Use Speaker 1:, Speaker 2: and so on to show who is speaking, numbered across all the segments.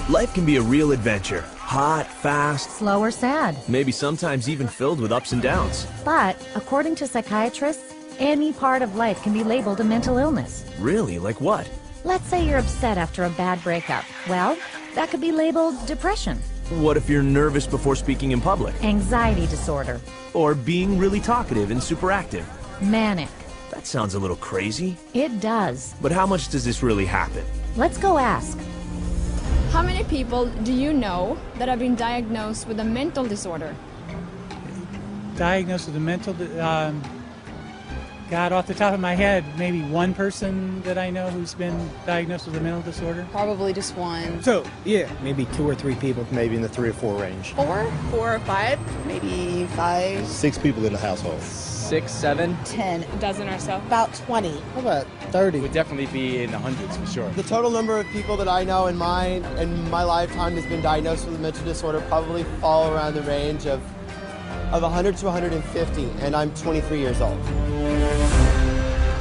Speaker 1: Life can be a real adventure. Hot, fast,
Speaker 2: Slow or sad.
Speaker 1: maybe sometimes even filled with ups and downs.
Speaker 2: But, according to psychiatrists, any part of life can be labeled a mental illness.
Speaker 1: Really? Like what?
Speaker 2: Let's say you're upset after a bad breakup. Well, that could be labeled depression,
Speaker 1: What if you're nervous before speaking in public?
Speaker 2: anxiety disorder,
Speaker 1: Or being really talkative and superactive?
Speaker 2: manic.
Speaker 1: That sounds a little crazy.
Speaker 2: It does.
Speaker 1: But how much does this really happen?
Speaker 2: Let's go ask.
Speaker 3: How many people do you know that have been diagnosed with a mental disorder?
Speaker 4: Diagnosed with a mental, God, off the top of my head, maybe one person that I know who's been diagnosed with a mental disorder.
Speaker 5: Probably just one.
Speaker 6: So, yeah, maybe 2 or 3 people, maybe in the 3 or 4 range.
Speaker 5: 4 or 5, maybe 5.
Speaker 7: 6 people in the household.
Speaker 8: 6, 7.
Speaker 5: 10.
Speaker 3: A dozen or so.
Speaker 5: About 20.
Speaker 6: How about 30?
Speaker 8: Would definitely be in the hundreds for sure.
Speaker 9: The total number of people that I know in my lifetime has been diagnosed with a mental disorder probably fall around the range of 100 to 150, and I'm 23 years old.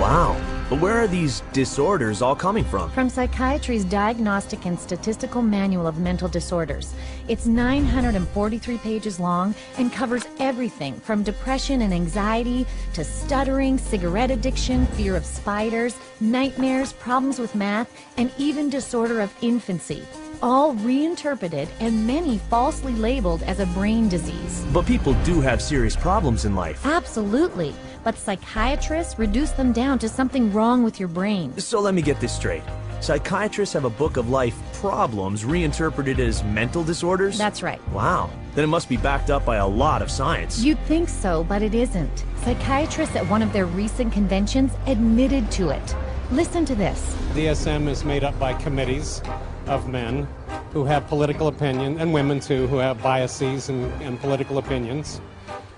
Speaker 1: Wow. But where are these disorders all coming from?
Speaker 2: From Psychiatry's Diagnostic and Statistical Manual of Mental Disorders. It's 943 pages long and covers everything from depression and anxiety to stuttering, cigarette addiction, fear of spiders, nightmares, problems with math, and even disorder of infancy. All reinterpreted and many falsely labeled as a brain disease.
Speaker 1: But people do have serious problems in life.
Speaker 2: Absolutely. But psychiatrists reduce them down to something wrong with your brain.
Speaker 1: So let me get this straight. Psychiatrists have a book of life problems reinterpreted as mental disorders?
Speaker 2: That's right.
Speaker 1: Wow. Then it must be backed up by a lot of science.
Speaker 2: You'd think so, but it isn't. Psychiatrists at one of their recent conventions admitted to it. Listen to this.
Speaker 10: DSM is made up by committees of men who have political opinion, and women too, who have biases and political opinions.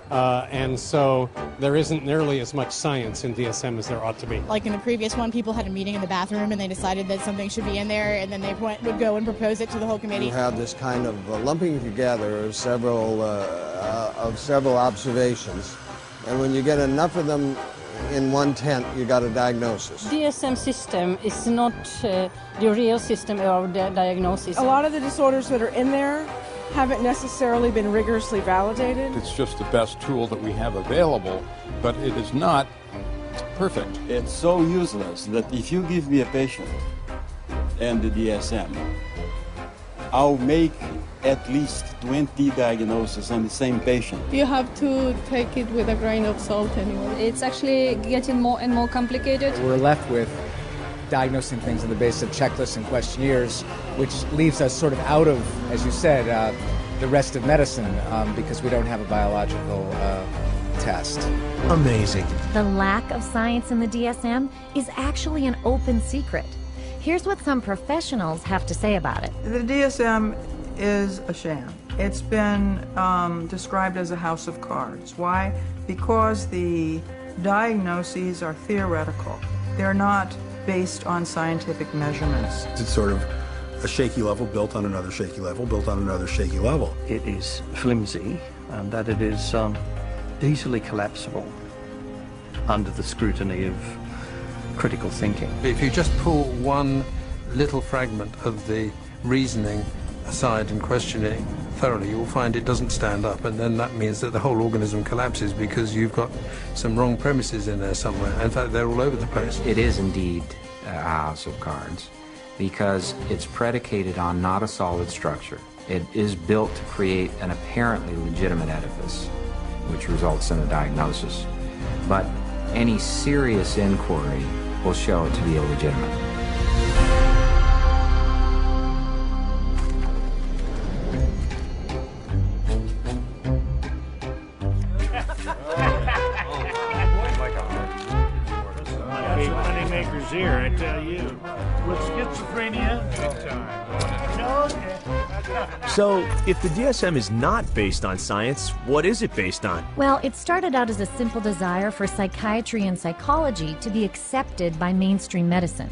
Speaker 10: And so there isn't nearly as much science in DSM as there ought to be.
Speaker 11: Like in the previous one, people had a meeting in the bathroom and they decided that something should be in there, and then they would go and propose it to the whole committee.
Speaker 12: You have this kind of lumping together of several observations, and when you get enough of them in one tent, you got a diagnosis.
Speaker 13: DSM system is not the real system of the diagnosis.
Speaker 14: A lot of the disorders that are in there haven't necessarily been rigorously validated.
Speaker 15: It's just the best tool that we have available, but it is not perfect.
Speaker 16: It's so useless that if you give me a patient and the DSM, I'll make at least 20 diagnoses on the same patient.
Speaker 17: You have to take it with a grain of salt anyway.
Speaker 3: It's actually getting more and more complicated.
Speaker 6: We're left with diagnosing things on the basis of checklists and questionnaires, which leaves us sort of out of, as you said, the rest of medicine because we don't have a biological test.
Speaker 1: Amazing.
Speaker 2: The lack of science in the DSM is actually an open secret. Here's what some professionals have to say about it.
Speaker 18: The DSM is a sham. It's been described as a house of cards. Why? Because the diagnoses are theoretical. They're not based on scientific measurements.
Speaker 7: It's sort of a shaky level built on another shaky level, built on another shaky level.
Speaker 19: It is flimsy and that it is easily collapsible under the scrutiny of critical thinking.
Speaker 15: If you just pull one little fragment of the reasoning aside and question it thoroughly, you'll find it doesn't stand up, and then that means that the whole organism collapses because you've got some wrong premises in there somewhere. In fact, they're all over the place.
Speaker 20: It is indeed a house of cards because it's predicated on not a solid structure. It is built to create an apparently legitimate edifice, which results in a diagnosis. But any serious inquiry will show it to be illegitimate.
Speaker 21: Here, I tell you. With schizophrenia,
Speaker 1: So, if the DSM is not based on science, what is it based on?
Speaker 2: Well, it started out as a simple desire for psychiatry and psychology to be accepted by mainstream medicine.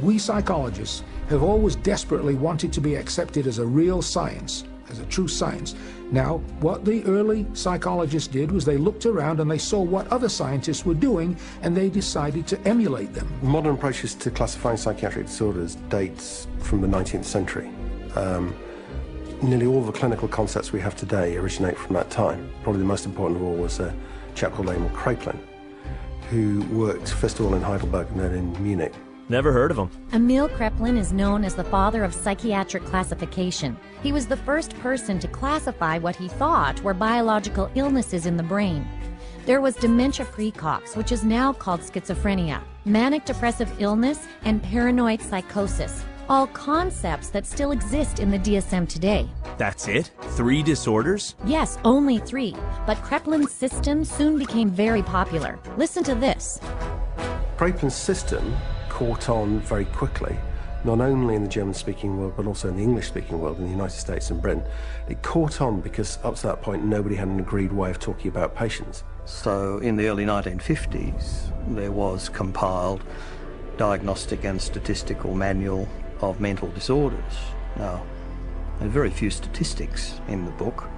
Speaker 22: We psychologists have always desperately wanted to be accepted as a real science, as a true science. Now, what the early psychologists did was they looked around and they saw what other scientists were doing and they decided to emulate them.
Speaker 7: Modern approaches to classifying psychiatric disorders dates from the 19th century. Nearly all the clinical concepts we have today originate from that time. Probably the most important of all was a chap called Emil Kraepelin, who worked first of all in Heidelberg and then in Munich.
Speaker 1: Never heard of him.
Speaker 2: Emil Kraepelin is known as the father of psychiatric classification. He was the first person to classify what he thought were biological illnesses in the brain. There was dementia praecox, which is now called schizophrenia, manic depressive illness, and paranoid psychosis, all concepts that still exist in the DSM today.
Speaker 1: That's it? 3 disorders?
Speaker 2: Yes, only 3, but Kraepelin's system soon became very popular. Listen to this.
Speaker 7: Kraepelin's system caught on very quickly, not only in the German-speaking world, but also in the English-speaking world, in the United States and Britain. It caught on because up to that point, nobody had an agreed way of talking about patients.
Speaker 19: So in the early 1950s, there was compiled Diagnostic and Statistical Manual of Mental Disorders. Now, there are very few statistics in the book.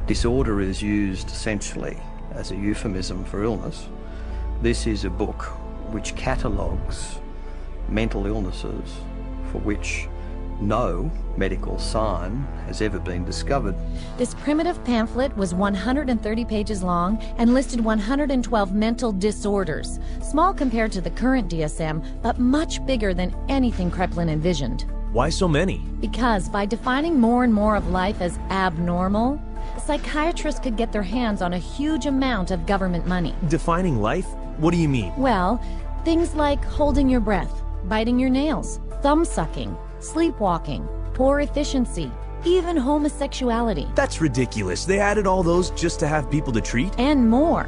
Speaker 19: Disorder is used essentially as a euphemism for illness. This is a book which catalogues mental illnesses for which no medical sign has ever been discovered.
Speaker 2: This primitive pamphlet was 130 pages long and listed 112 mental disorders, small compared to the current DSM, but much bigger than anything Kraepelin envisioned.
Speaker 1: Why so many?
Speaker 2: Because by defining more and more of life as abnormal, psychiatrists could get their hands on a huge amount of government money.
Speaker 1: Defining life? What do you mean?
Speaker 2: Well, things like holding your breath, biting your nails, thumb-sucking, sleepwalking, poor efficiency, even homosexuality.
Speaker 1: That's ridiculous. They added all those just to have people to treat?
Speaker 2: And more.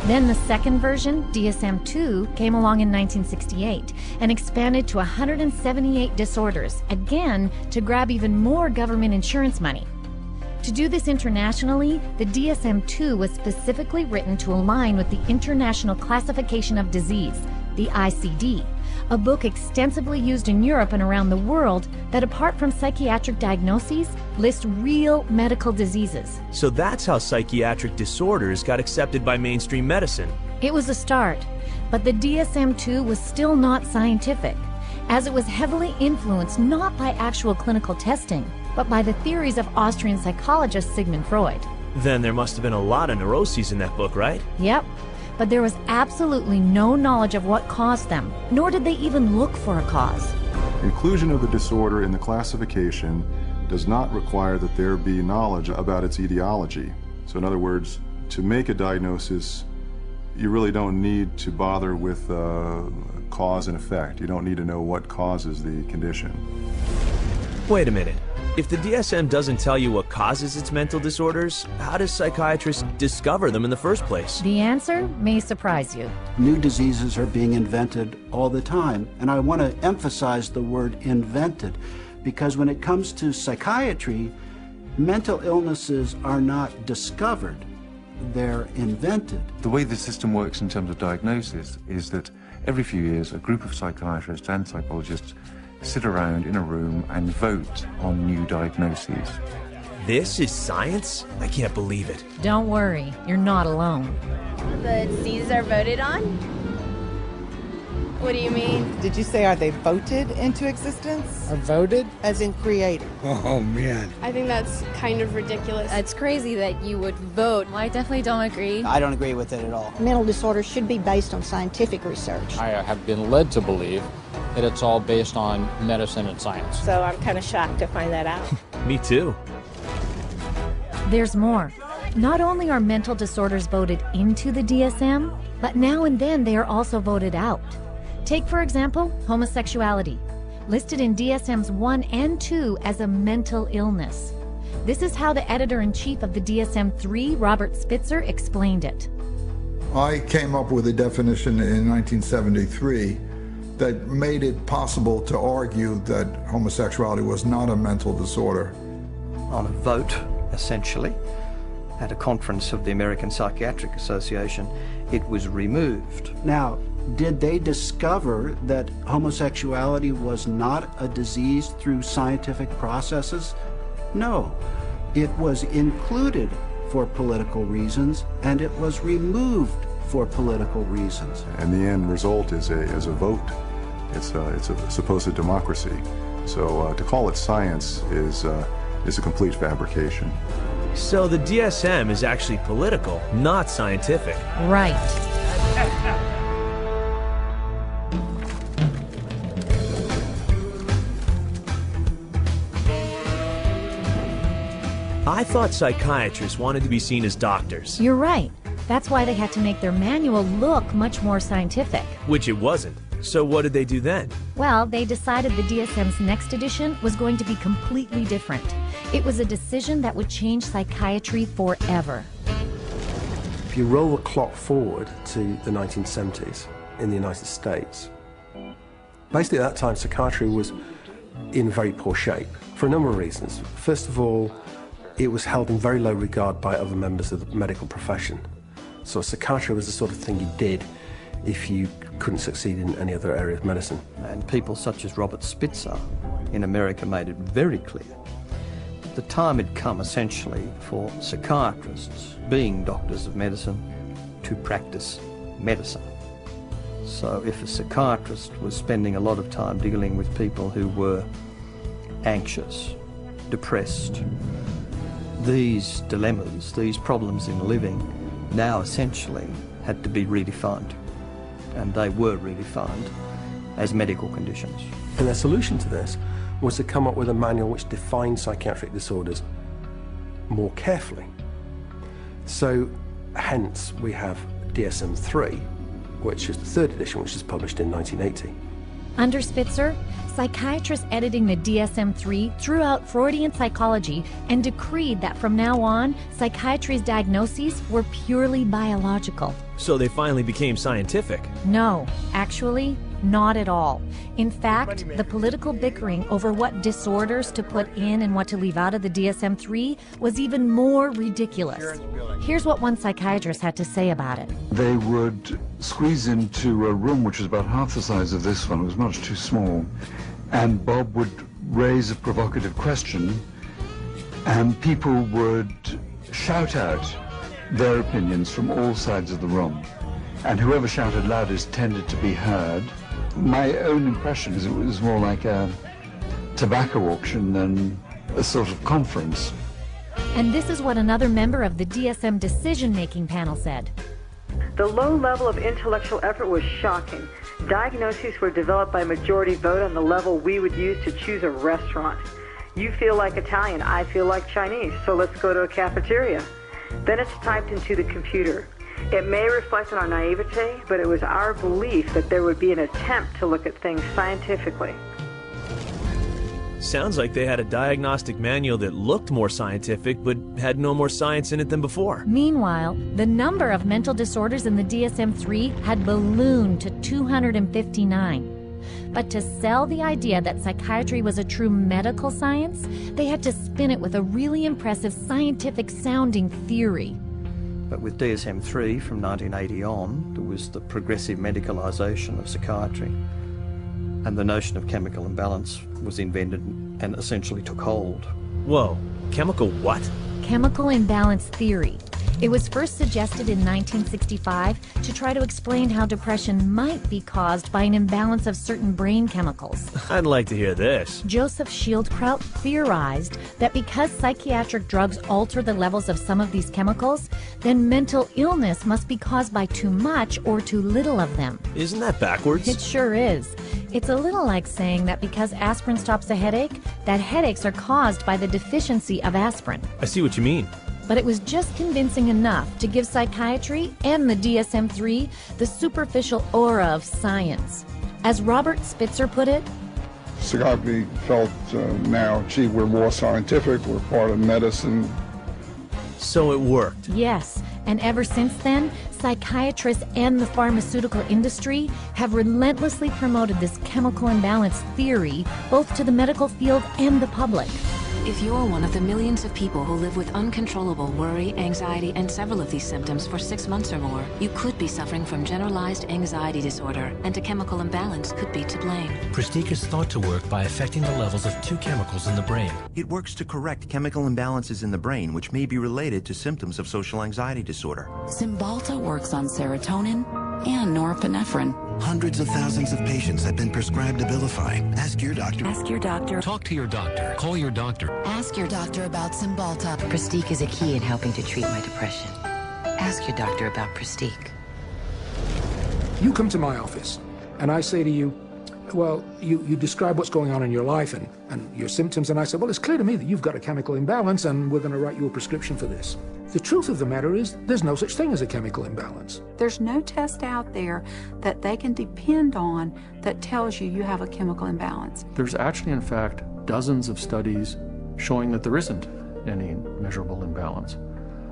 Speaker 2: Then the second version, DSM-2, came along in 1968 and expanded to 178 disorders, again to grab even more government insurance money. To do this internationally, the DSM-2 was specifically written to align with the International Classification of Disease, the ICD, a book extensively used in Europe and around the world that, apart from psychiatric diagnoses, lists real medical diseases.
Speaker 1: So that's how psychiatric disorders got accepted by mainstream medicine.
Speaker 2: It was a start, but the DSM-2 was still not scientific, as it was heavily influenced not by actual clinical testing, but by the theories of Austrian psychologist Sigmund Freud.
Speaker 1: Then there must have been a lot of neuroses in that book, right?
Speaker 2: Yep. But there was absolutely no knowledge of what caused them, nor did they even look for a cause.
Speaker 4: Inclusion of the disorder in the classification does not require that there be knowledge about its etiology. So in other words, to make a diagnosis, you really don't need to bother with cause and effect. You don't need to know what causes the condition.
Speaker 1: Wait a minute. If the DSM doesn't tell you what causes its mental disorders, how does psychiatrists discover them in the first place?
Speaker 2: The answer may surprise you.
Speaker 5: New diseases are being invented all the time, and I want to emphasize the word invented, because when it comes to psychiatry, mental illnesses are not discovered, they're invented.
Speaker 23: The way the system works in terms of diagnosis is that every few years a group of psychiatrists and psychologists sit around in a room and vote on new diagnoses.
Speaker 1: This is science? I can't believe it.
Speaker 2: Don't worry, you're not alone.
Speaker 24: The diseases are voted on? What do you mean?
Speaker 25: Did you say, are they voted into existence?
Speaker 6: Or voted?
Speaker 25: As in created.
Speaker 6: Oh, man.
Speaker 3: I think that's kind of ridiculous.
Speaker 24: It's crazy that you would vote. Well, I definitely don't agree.
Speaker 9: I don't agree with it at all.
Speaker 26: Mental disorders should be based on scientific research.
Speaker 8: I have been led to believe that it's all based on medicine and science.
Speaker 26: So I'm kind of shocked to find that out.
Speaker 1: Me too.
Speaker 2: There's more. Not only are mental disorders voted into the DSM, but now and then they are also voted out. Take, for example, homosexuality, listed in DSMs 1 and 2 as a mental illness. This is how the editor-in-chief of the DSM-3, Robert Spitzer, explained it.
Speaker 27: I came up with a definition in 1973 that made it possible to argue that homosexuality was not a mental disorder.
Speaker 19: On a vote, essentially, at a conference of the American Psychiatric Association, it was removed.
Speaker 5: Now, did they discover that homosexuality was not a disease through scientific processes? No. It was included for political reasons, and it was removed for political reasons.
Speaker 4: And the end result is a vote. It's a supposed democracy. So to call it science is a complete fabrication.
Speaker 1: So the DSM is actually political, not scientific.
Speaker 2: Right.
Speaker 1: I thought psychiatrists wanted to be seen as doctors.
Speaker 2: You're right. That's why they had to make their manual look much more scientific.
Speaker 1: Which it wasn't. So what did they do then?
Speaker 2: Well, they decided the DSM's next edition was going to be completely different. It was a decision that would change psychiatry forever.
Speaker 7: If you roll the clock forward to the 1970s in the United States, basically at that time psychiatry was in very poor shape for a number of reasons. First of all, it was held in very low regard by other members of the medical profession. So psychiatry was the sort of thing you did if you couldn't succeed in any other area of medicine.
Speaker 19: And people such as Robert Spitzer in America made it very clear that the time had come essentially for psychiatrists, being doctors of medicine, to practice medicine. So if a psychiatrist was spending a lot of time dealing with people who were anxious, depressed, these dilemmas, these problems in living, now essentially had to be redefined. And they were redefined as medical conditions.
Speaker 7: And their solution to this was to come up with a manual which defined psychiatric disorders more carefully. So hence we have DSM-3, which is the third edition, which was published in 1980.
Speaker 2: Under Spitzer, psychiatrists editing the DSM-3 threw out Freudian psychology and decreed that from now on, psychiatry's diagnoses were purely biological.
Speaker 1: So they finally became scientific.
Speaker 2: No, actually, not at all. In fact, the political bickering over what disorders to put in and what to leave out of the DSM-3 was even more ridiculous. Here's what one psychiatrist had to say about it.
Speaker 23: They would squeeze into a room which was about half the size of this one. It was much too small. And Bob would raise a provocative question, and people would shout out their opinions from all sides of the room. And whoever shouted loudest tended to be heard. My own impression is it was more like a tobacco auction than a sort of conference.
Speaker 2: And this is what another member of the DSM decision-making panel said.
Speaker 10: The low level of intellectual effort was shocking. Diagnoses were developed by majority vote on the level we would use to choose a restaurant. You feel like Italian, I feel like Chinese, so let's go to a cafeteria. Then it's typed into the computer. It may reflect on our naivete, but it was our belief that there would be an attempt to look at things scientifically.
Speaker 1: Sounds like they had a diagnostic manual that looked more scientific but had no more science in it than before.
Speaker 2: Meanwhile, the number of mental disorders in the DSM-3 had ballooned to 259. But to sell the idea that psychiatry was a true medical science, they had to spin it with a really impressive scientific-sounding theory.
Speaker 19: But with DSM-3 from 1980 on, there was the progressive medicalisation of psychiatry, and the notion of chemical imbalance was invented and essentially took hold.
Speaker 1: Whoa, chemical what?
Speaker 2: Chemical imbalance theory. It was first suggested in 1965 to try to explain how depression might be caused by an imbalance of certain brain chemicals.
Speaker 1: I'd like to hear this.
Speaker 2: Joseph Schildkraut theorized that because psychiatric drugs alter the levels of some of these chemicals, then mental illness must be caused by too much or too little of them.
Speaker 1: Isn't that backwards?
Speaker 2: It sure is. It's a little like saying that because aspirin stops a headache, that headaches are caused by the deficiency of aspirin.
Speaker 1: I see what you mean.
Speaker 2: But it was just convincing enough to give psychiatry and the DSM-3 the superficial aura of science. As Robert Spitzer put it,
Speaker 11: psychiatry felt now, gee, we're more scientific, we're part of medicine.
Speaker 1: So it worked.
Speaker 2: Yes, and ever since then, psychiatrists and the pharmaceutical industry have relentlessly promoted this chemical imbalance theory both to the medical field and the public.
Speaker 12: If you're one of the millions of people who live with uncontrollable worry, anxiety, and several of these symptoms for 6 months or more, you could be suffering from generalized anxiety disorder, and a chemical imbalance could be to blame.
Speaker 13: Pristique is thought to work by affecting the levels of two chemicals in the brain.
Speaker 14: It works to correct chemical imbalances in the brain, which may be related to symptoms of social anxiety disorder.
Speaker 16: Cymbalta works on serotonin,
Speaker 12: and norepinephrine.
Speaker 15: Hundreds of thousands of patients have been prescribed Abilify. Ask your doctor.
Speaker 12: Ask your doctor.
Speaker 13: Talk to your doctor. Call your doctor.
Speaker 12: Ask your doctor about Cymbalta.
Speaker 16: Prestique is a key in helping to treat my depression. Ask your doctor about Prestique.
Speaker 17: You come to my office, and I say to you, well, you describe what's going on in your life and your symptoms, and I say, well, it's clear to me that you've got a chemical imbalance, and we're going to write you a prescription for this. The truth of the matter is, there's no such thing as a chemical imbalance.
Speaker 18: There's no test out there that they can depend on that tells you have a chemical imbalance.
Speaker 20: There's actually, in fact, dozens of studies showing that there isn't any measurable imbalance.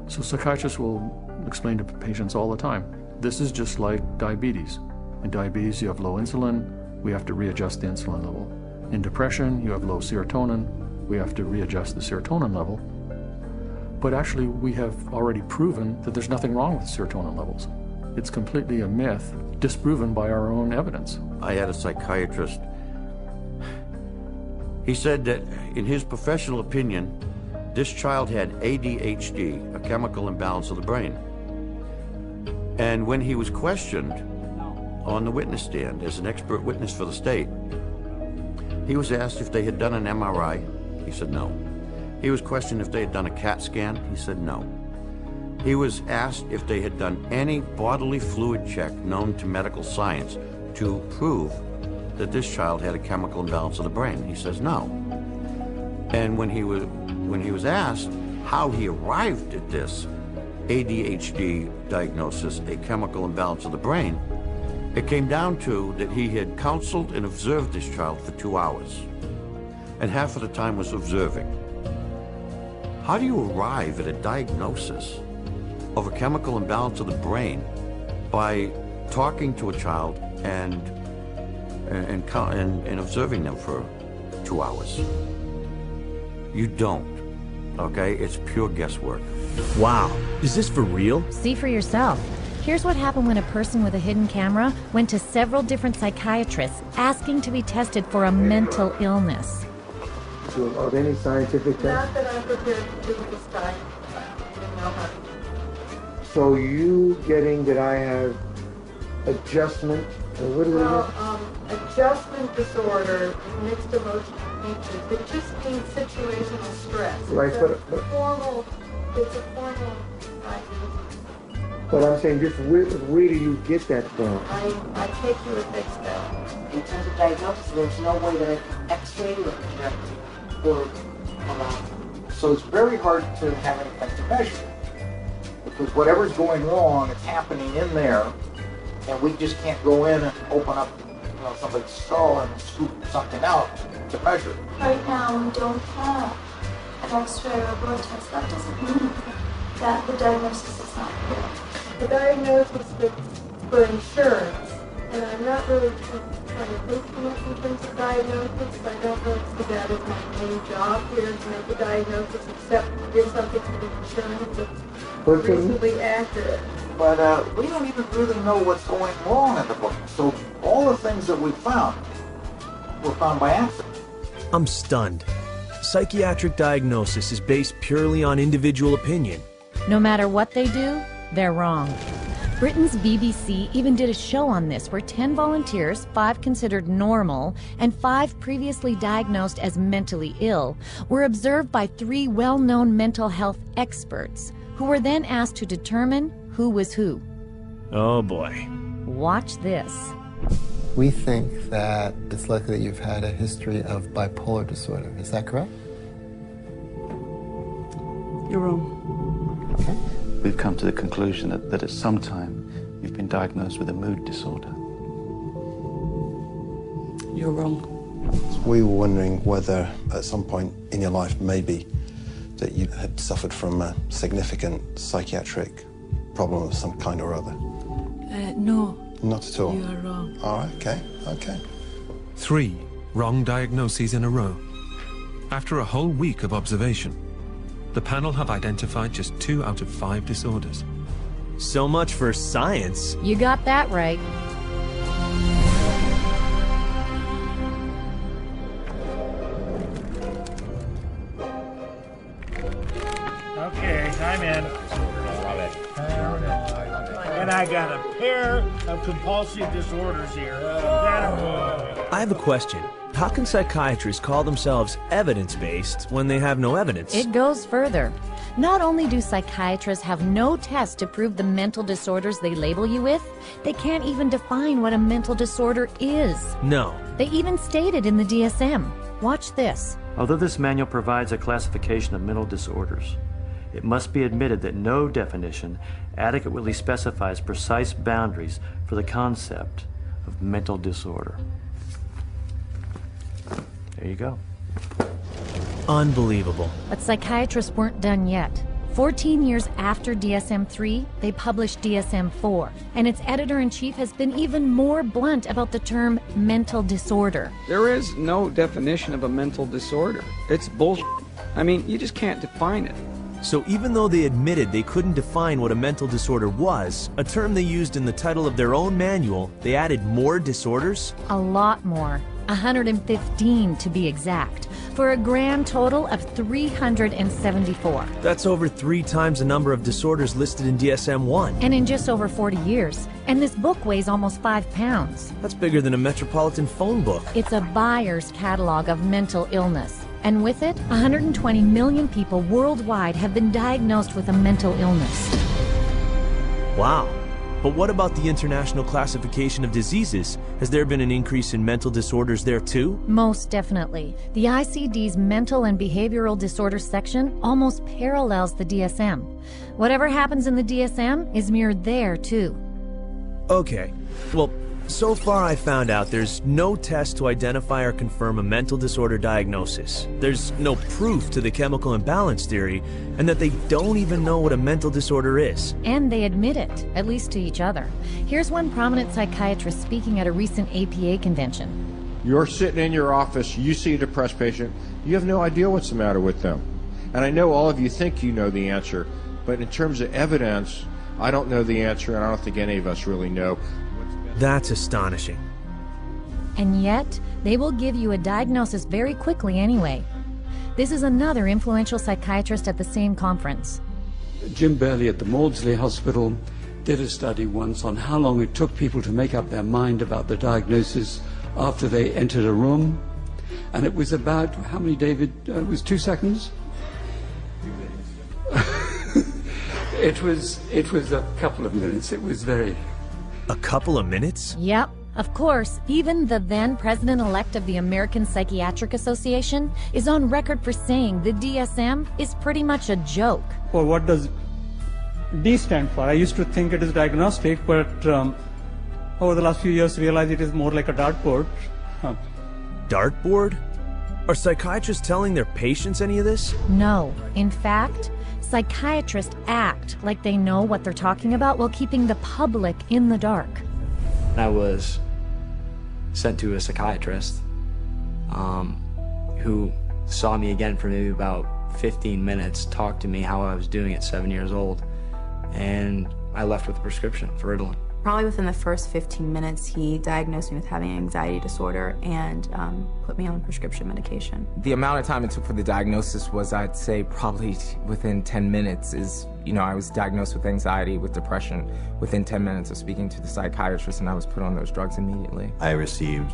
Speaker 20: So psychiatrists will explain to patients all the time, this is just like diabetes. In diabetes, you have low insulin, we have to readjust the insulin level. In depression, you have low serotonin, we have to readjust the serotonin level. But actually, we have already proven that there's nothing wrong with serotonin levels. It's completely a myth, disproven by our own evidence.
Speaker 21: I had a psychiatrist. He said that, in his professional opinion, this child had ADHD, a chemical imbalance of the brain. And when he was questioned on the witness stand as an expert witness for the state, he was asked if they had done an MRI. He said no. He was questioned if they had done a CAT scan. He said no. He was asked if they had done any bodily fluid check known to medical science to prove that this child had a chemical imbalance of the brain. He says no. And when he was asked how he arrived at this ADHD diagnosis, a chemical imbalance of the brain, it came down to that he had counseled and observed this child for 2 hours, and half of the time was observing. How do you arrive at a diagnosis of a chemical imbalance of the brain by talking to a child and observing them for 2 hours? You don't, okay? It's pure guesswork.
Speaker 1: Wow, is this for real?
Speaker 2: See for yourself. Here's what happened when a person with a hidden camera went to several different psychiatrists asking to be tested for a mental illness.
Speaker 7: Of any scientific test?
Speaker 10: Not that I'm prepared to do with this guy.
Speaker 7: So you getting that I have adjustment,
Speaker 10: Adjustment disorder, mixed emotional features. It just means situational stress.
Speaker 7: Right,
Speaker 10: it's a formal diagnosis.
Speaker 7: But I'm saying, just where do you get that from?
Speaker 10: I take you at face value.
Speaker 16: In terms of diagnosis, there's no way that I can x-ray or project or
Speaker 22: So it's very hard to have anything to measure, because whatever's going wrong, it's happening in there, and we just can't go in and open up somebody's skull and scoop something out to measure.
Speaker 28: Right now, we don't have an X-ray or a blood test. That doesn't mean that the diagnosis is not real.
Speaker 10: The diagnosis for insurance, and I'm not really trying to think too much in terms of diagnosis. I don't know if that is my main job here, to make a diagnosis, except to give something to the insurance that's reasonably accurate.
Speaker 22: But we don't even really know what's going wrong in the brain. So all the things that we found were found by accident.
Speaker 1: I'm stunned. Psychiatric diagnosis is based purely on individual opinion.
Speaker 2: No matter what they do, they're wrong. Britain's BBC even did a show on this where 10 volunteers, 5 considered normal, and 5 previously diagnosed as mentally ill, were observed by 3 well-known mental health experts, who were then asked to determine who was who.
Speaker 1: Oh boy.
Speaker 2: Watch this.
Speaker 29: We think that it's likely that you've had a history of bipolar disorder. Is that correct?
Speaker 28: You're wrong.
Speaker 29: Okay.
Speaker 30: We've come to the conclusion that at some time you've been diagnosed with a mood disorder.
Speaker 28: You're wrong.
Speaker 29: We were wondering whether at some point in your life maybe that you had suffered from a significant psychiatric problem of some kind or other.
Speaker 28: No.
Speaker 29: Not at all?
Speaker 28: You are wrong.
Speaker 29: All right, okay.
Speaker 13: 3 wrong diagnoses in a row. After a whole week of observation, the panel have identified just 2 out of 5 disorders.
Speaker 1: So much for science.
Speaker 2: You got that right.
Speaker 31: Okay, I'm in.
Speaker 3: And I got a pair of compulsive disorders here.
Speaker 1: I have a question. How can psychiatrists call themselves evidence-based when they have no evidence?
Speaker 2: It goes further. Not only do psychiatrists have no test to prove the mental disorders they label you with, they can't even define what a mental disorder is.
Speaker 1: No.
Speaker 2: They even state it in the DSM. Watch this.
Speaker 4: Although this manual provides a classification of mental disorders, it must be admitted that no definition adequately specifies precise boundaries for the concept of mental disorder. There you go.
Speaker 1: Unbelievable.
Speaker 2: But psychiatrists weren't done yet. 14 years after DSM-3, they published DSM-4, and its editor-in-chief has been even more blunt about the term mental disorder.
Speaker 5: There is no definition of a mental disorder. It's bullshit. I mean, you just can't define it.
Speaker 1: So even though they admitted they couldn't define what a mental disorder was, a term they used in the title of their own manual, they added more disorders?
Speaker 2: A lot more. 115 to be exact, for a grand total of 374.
Speaker 1: That's over 3 times the number of disorders listed in DSM-1.
Speaker 2: And in just over 40 years. And this book weighs almost 5 pounds.
Speaker 1: That's bigger than a Metropolitan phone book.
Speaker 2: It's a buyer's catalog of mental illness. And with it, 120 million people worldwide have been diagnosed with a mental illness.
Speaker 1: Wow. But what about the International Classification of Diseases? Has there been an increase in mental disorders there too?
Speaker 2: Most definitely. The ICD's Mental and Behavioral Disorders section almost parallels the DSM. Whatever happens in the DSM is mirrored there too.
Speaker 1: Okay. Well, so far I found out there's no test to identify or confirm a mental disorder diagnosis. There's no proof to the chemical imbalance theory, and that they don't even know what a mental disorder is.
Speaker 2: And they admit it, at least to each other. Here's one prominent psychiatrist speaking at a recent APA convention.
Speaker 6: You're sitting in your office, you see a depressed patient, you have no idea what's the matter with them. And I know all of you think you know the answer, but in terms of evidence, I don't know the answer, and I don't think any of us really know.
Speaker 1: That's astonishing.
Speaker 2: And yet, they will give you a diagnosis very quickly anyway. This is another influential psychiatrist at the same conference.
Speaker 8: Jim Burley at the Maudsley Hospital did a study once on how long it took people to make up their mind about the diagnosis after they entered a room. And it was about, how many, David? It was 2 seconds? 2 minutes. It was a couple of minutes. It was very...
Speaker 1: A couple of minutes?
Speaker 2: Yep. Of course, even the then president-elect of the American Psychiatric Association is on record for saying the DSM is pretty much a joke.
Speaker 9: Well, what does D stand for? I used to think it is diagnostic, but over the last few years realized it is more like a dartboard.
Speaker 1: Dartboard? Are psychiatrists telling their patients any of this?
Speaker 2: No. In fact, psychiatrists act like they know what they're talking about while keeping the public in the dark.
Speaker 24: I was sent to a psychiatrist who saw me again for maybe about 15 minutes, talked to me how I was doing at 7 years old, and I left with a prescription for Ritalin.
Speaker 25: Probably within the first 15 minutes, he diagnosed me with having an anxiety disorder and put me on prescription medication.
Speaker 26: The amount of time it took for the diagnosis was, I'd say, probably within 10 minutes is, I was diagnosed with anxiety, with depression, within 10 minutes of speaking to the psychiatrist, and I was put on those drugs immediately.
Speaker 29: I received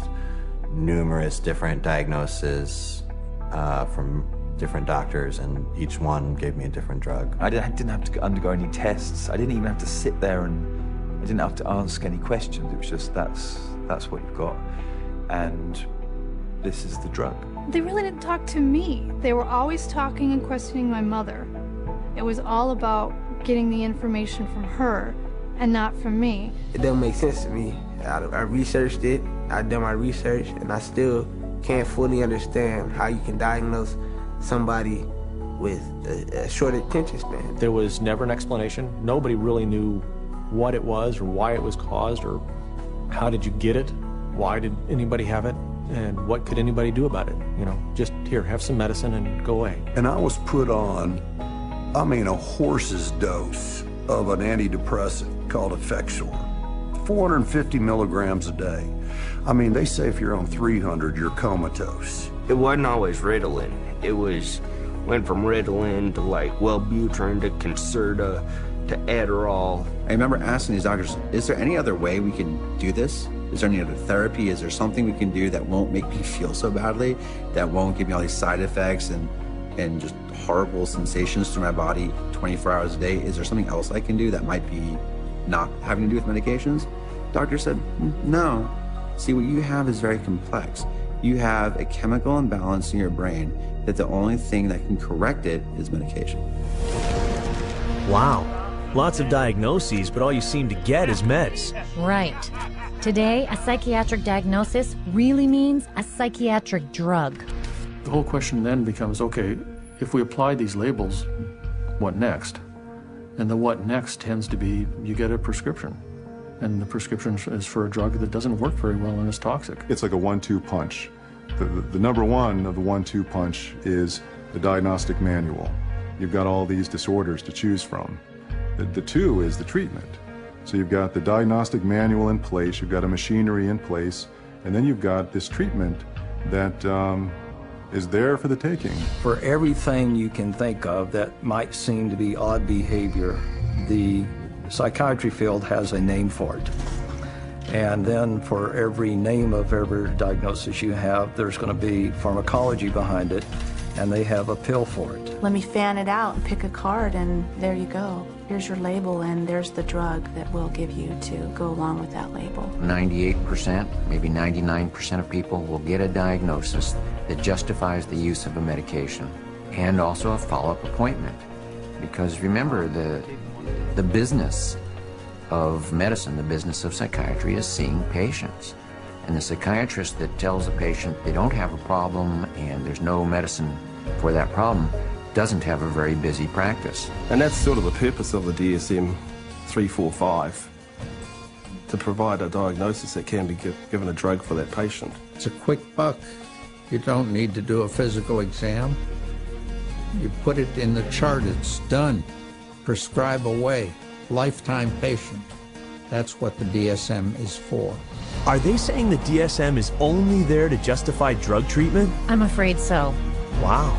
Speaker 29: numerous different diagnoses from different doctors, and each one gave me a different drug.
Speaker 27: I didn't have to undergo any tests. I didn't even have to sit there and I didn't have to ask any questions. It was just, that's what you've got, and this is the drug.
Speaker 31: They really didn't talk to me. They were always talking and questioning my mother. It was all about getting the information from her and not from me.
Speaker 32: It doesn't make sense to me. I researched it, I've done my research, and I still can't fully understand how you can diagnose somebody with a short attention span.
Speaker 20: There was never an explanation. Nobody really knew what it was or why it was caused or how did you get it, why did anybody have it, and what could anybody do about it. Just here, have some medicine and go away.
Speaker 33: And I was put on, a horse's dose of an antidepressant called Effexor, 450 milligrams a day. They say if you're on 300, you're comatose.
Speaker 34: It wasn't always Ritalin. It went from Ritalin to like Wellbutrin to Concerta
Speaker 7: to Adderall.
Speaker 10: I remember asking these doctors, is there any other way we can do this? Is there any other therapy? Is there something we can do that won't make me feel so badly, that won't give me all these side effects and just horrible sensations through my body 24 hours a day? Is there something else I can do that might be not having to do with medications? Doctor said, no. See, what you have is very complex. You have a chemical imbalance in your brain that the only thing that can correct it is medication.
Speaker 1: Wow. Lots of diagnoses, but all you seem to get is meds.
Speaker 2: Right. Today, a psychiatric diagnosis really means a psychiatric drug.
Speaker 20: The whole question then becomes, okay, if we apply these labels, what next? And the what next tends to be you get a prescription. And the prescription is for a drug that doesn't work very well and is toxic.
Speaker 11: It's like a 1-2 punch. The number one of the 1-2 punch is the diagnostic manual. You've got all these disorders to choose from. The two is the treatment. So you've got the diagnostic manual in place, you've got a machinery in place, and then you've got this treatment that is there for the taking.
Speaker 12: For everything you can think of that might seem to be odd behavior, the psychiatry field has a name for it. And then for every name of every diagnosis you have, there's going to be pharmacology behind it, and they have a pill for it.
Speaker 25: Let me fan it out and pick a card, and there you go. Here's your label, and there's the drug that we'll give you to go along with that label.
Speaker 14: 98%, maybe 99% of people will get a diagnosis that justifies the use of a medication and also a follow-up appointment. Because remember, the business of medicine, the business of psychiatry, is seeing patients. And the psychiatrist that tells the patient they don't have a problem and there's no medicine for that problem doesn't have a very busy practice.
Speaker 15: And that's sort of the purpose of the DSM 345, to provide a diagnosis that can be given a drug for that patient.
Speaker 16: It's a quick buck. You don't need to do a physical exam. You put it in the chart, it's done. Prescribe away. Lifetime patient. That's what the DSM is for.
Speaker 1: Are they saying the DSM is only there to justify drug treatment?
Speaker 2: I'm afraid so.
Speaker 1: Wow.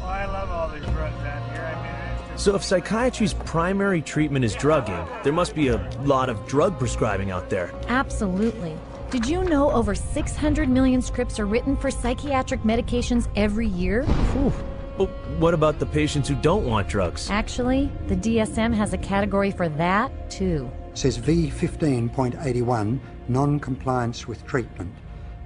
Speaker 3: I love all these drugs out here. I mean, it's just...
Speaker 1: So if psychiatry's primary treatment is drugging, there must be a lot of drug prescribing out there.
Speaker 2: Absolutely. Did you know over 600 million scripts are written for psychiatric medications every year?
Speaker 1: Whew. Well, what about the patients who don't want drugs?
Speaker 2: Actually, the DSM has a category for that, too.
Speaker 17: It says V15.81, non-compliance with treatment.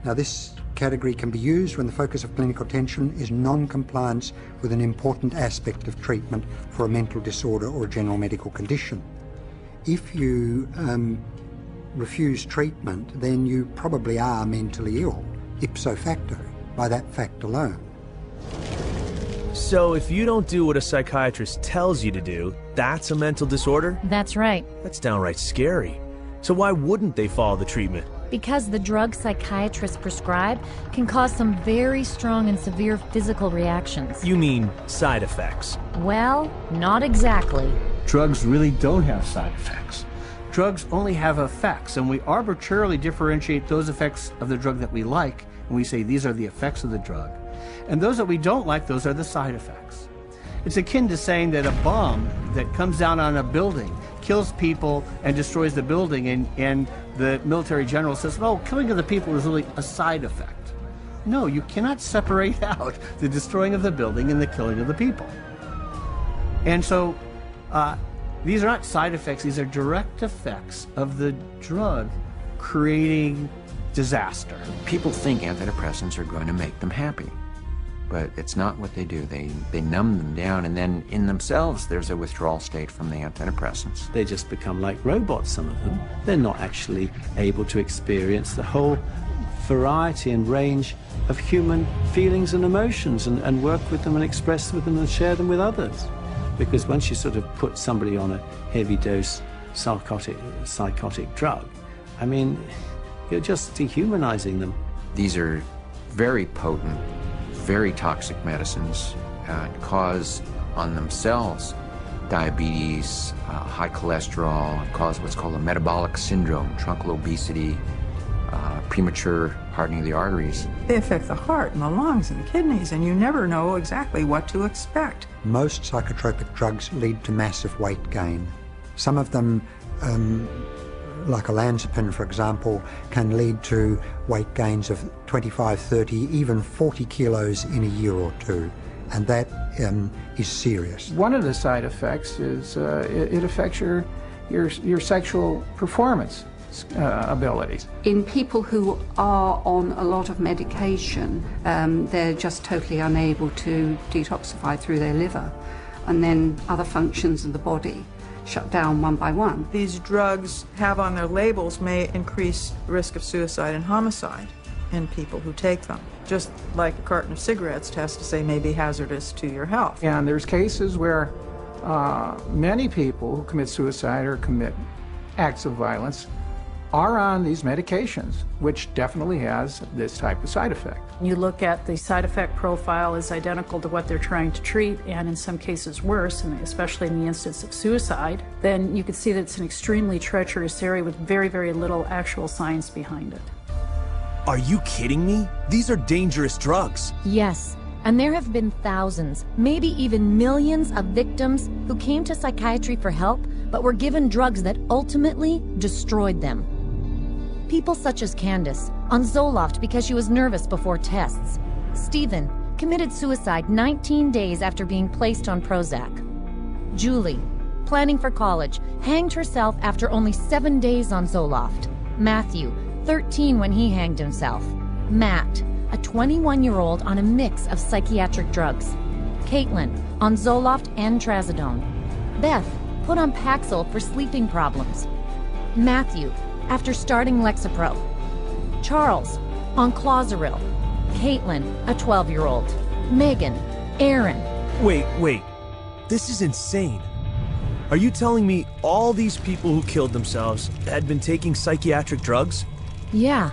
Speaker 17: Now, this category can be used when the focus of clinical attention is non-compliance with an important aspect of treatment for a mental disorder or a general medical condition. If you refuse treatment, then you probably are mentally ill, ipso facto, by that fact alone.
Speaker 1: So if you don't do what a psychiatrist tells you to do, that's a mental disorder?
Speaker 2: That's right.
Speaker 1: That's downright scary. So why wouldn't they follow the treatment?
Speaker 2: Because the drugs psychiatrists prescribe can cause some very strong and severe physical reactions.
Speaker 1: You mean side effects?
Speaker 2: Well, not exactly.
Speaker 18: Drugs really don't have side effects. Drugs only have effects, and we arbitrarily differentiate those effects of the drug that we like, and we say these are the effects of the drug. And those that we don't like, those are the side effects. It's akin to saying that a bomb that comes down on a building kills people and destroys the building, and the military general says, oh, killing of the people is really a side effect. No, you cannot separate out the destroying of the building and the killing of the people. And so these are not side effects, these are direct effects of the drug creating disaster.
Speaker 14: People think antidepressants are going to make them happy, but it's not what they do. They numb them down, and then in themselves there's a withdrawal state from the antidepressants.
Speaker 19: They just become like robots, some of them. They're not actually able to experience the whole variety and range of human feelings and emotions and work with them and express with them and share them with others. Because once you sort of put somebody on a heavy dose psychotic drug, I mean, you're just dehumanizing them.
Speaker 14: These are very potent, very toxic medicines, cause on themselves diabetes, high cholesterol, cause what's called a metabolic syndrome, truncal obesity, premature hardening of the arteries.
Speaker 4: They affect the heart and the lungs and the kidneys, and you never know exactly what to expect.
Speaker 17: Most psychotropic drugs lead to massive weight gain. Some of them, like olanzapine, for example, can lead to weight gains of 25, 30, even 40 kilos in a year or two, and that is serious.
Speaker 16: One of the side effects is it affects your sexual performance abilities.
Speaker 5: In people who are on a lot of medication, they're just totally unable to detoxify through their liver, and then other functions of the body shut down one by one.
Speaker 4: These drugs have on their labels may increase risk of suicide and homicide in people who take them, just like a carton of cigarettes has to say may be hazardous to your health.
Speaker 16: And there's cases where many people who commit suicide or commit acts of violence are on these medications, which definitely has this type of side effect.
Speaker 6: You look at the side effect profile is identical to what they're trying to treat, and in some cases worse, and especially in the instance of suicide, then you can see that it's an extremely treacherous area with very, very little actual science behind it.
Speaker 1: Are you kidding me? These are dangerous drugs.
Speaker 2: Yes, and there have been thousands, maybe even millions of victims who came to psychiatry for help, but were given drugs that ultimately destroyed them. People such as Candace, on Zoloft because she was nervous before tests. Stephen committed suicide 19 days after being placed on Prozac. Julie, planning for college, hanged herself after only 7 days on Zoloft. Matthew, 13 when he hanged himself. Matt, a 21-year-old on a mix of psychiatric drugs. Caitlin, on Zoloft and Trazodone. Beth, put on Paxil for sleeping problems. Matthew, after starting Lexapro. Charles, on Clozaril. Caitlin, a 12-year-old. Megan, Aaron.
Speaker 1: Wait. This is insane. Are you telling me all these people who killed themselves had been taking psychiatric drugs?
Speaker 2: Yeah.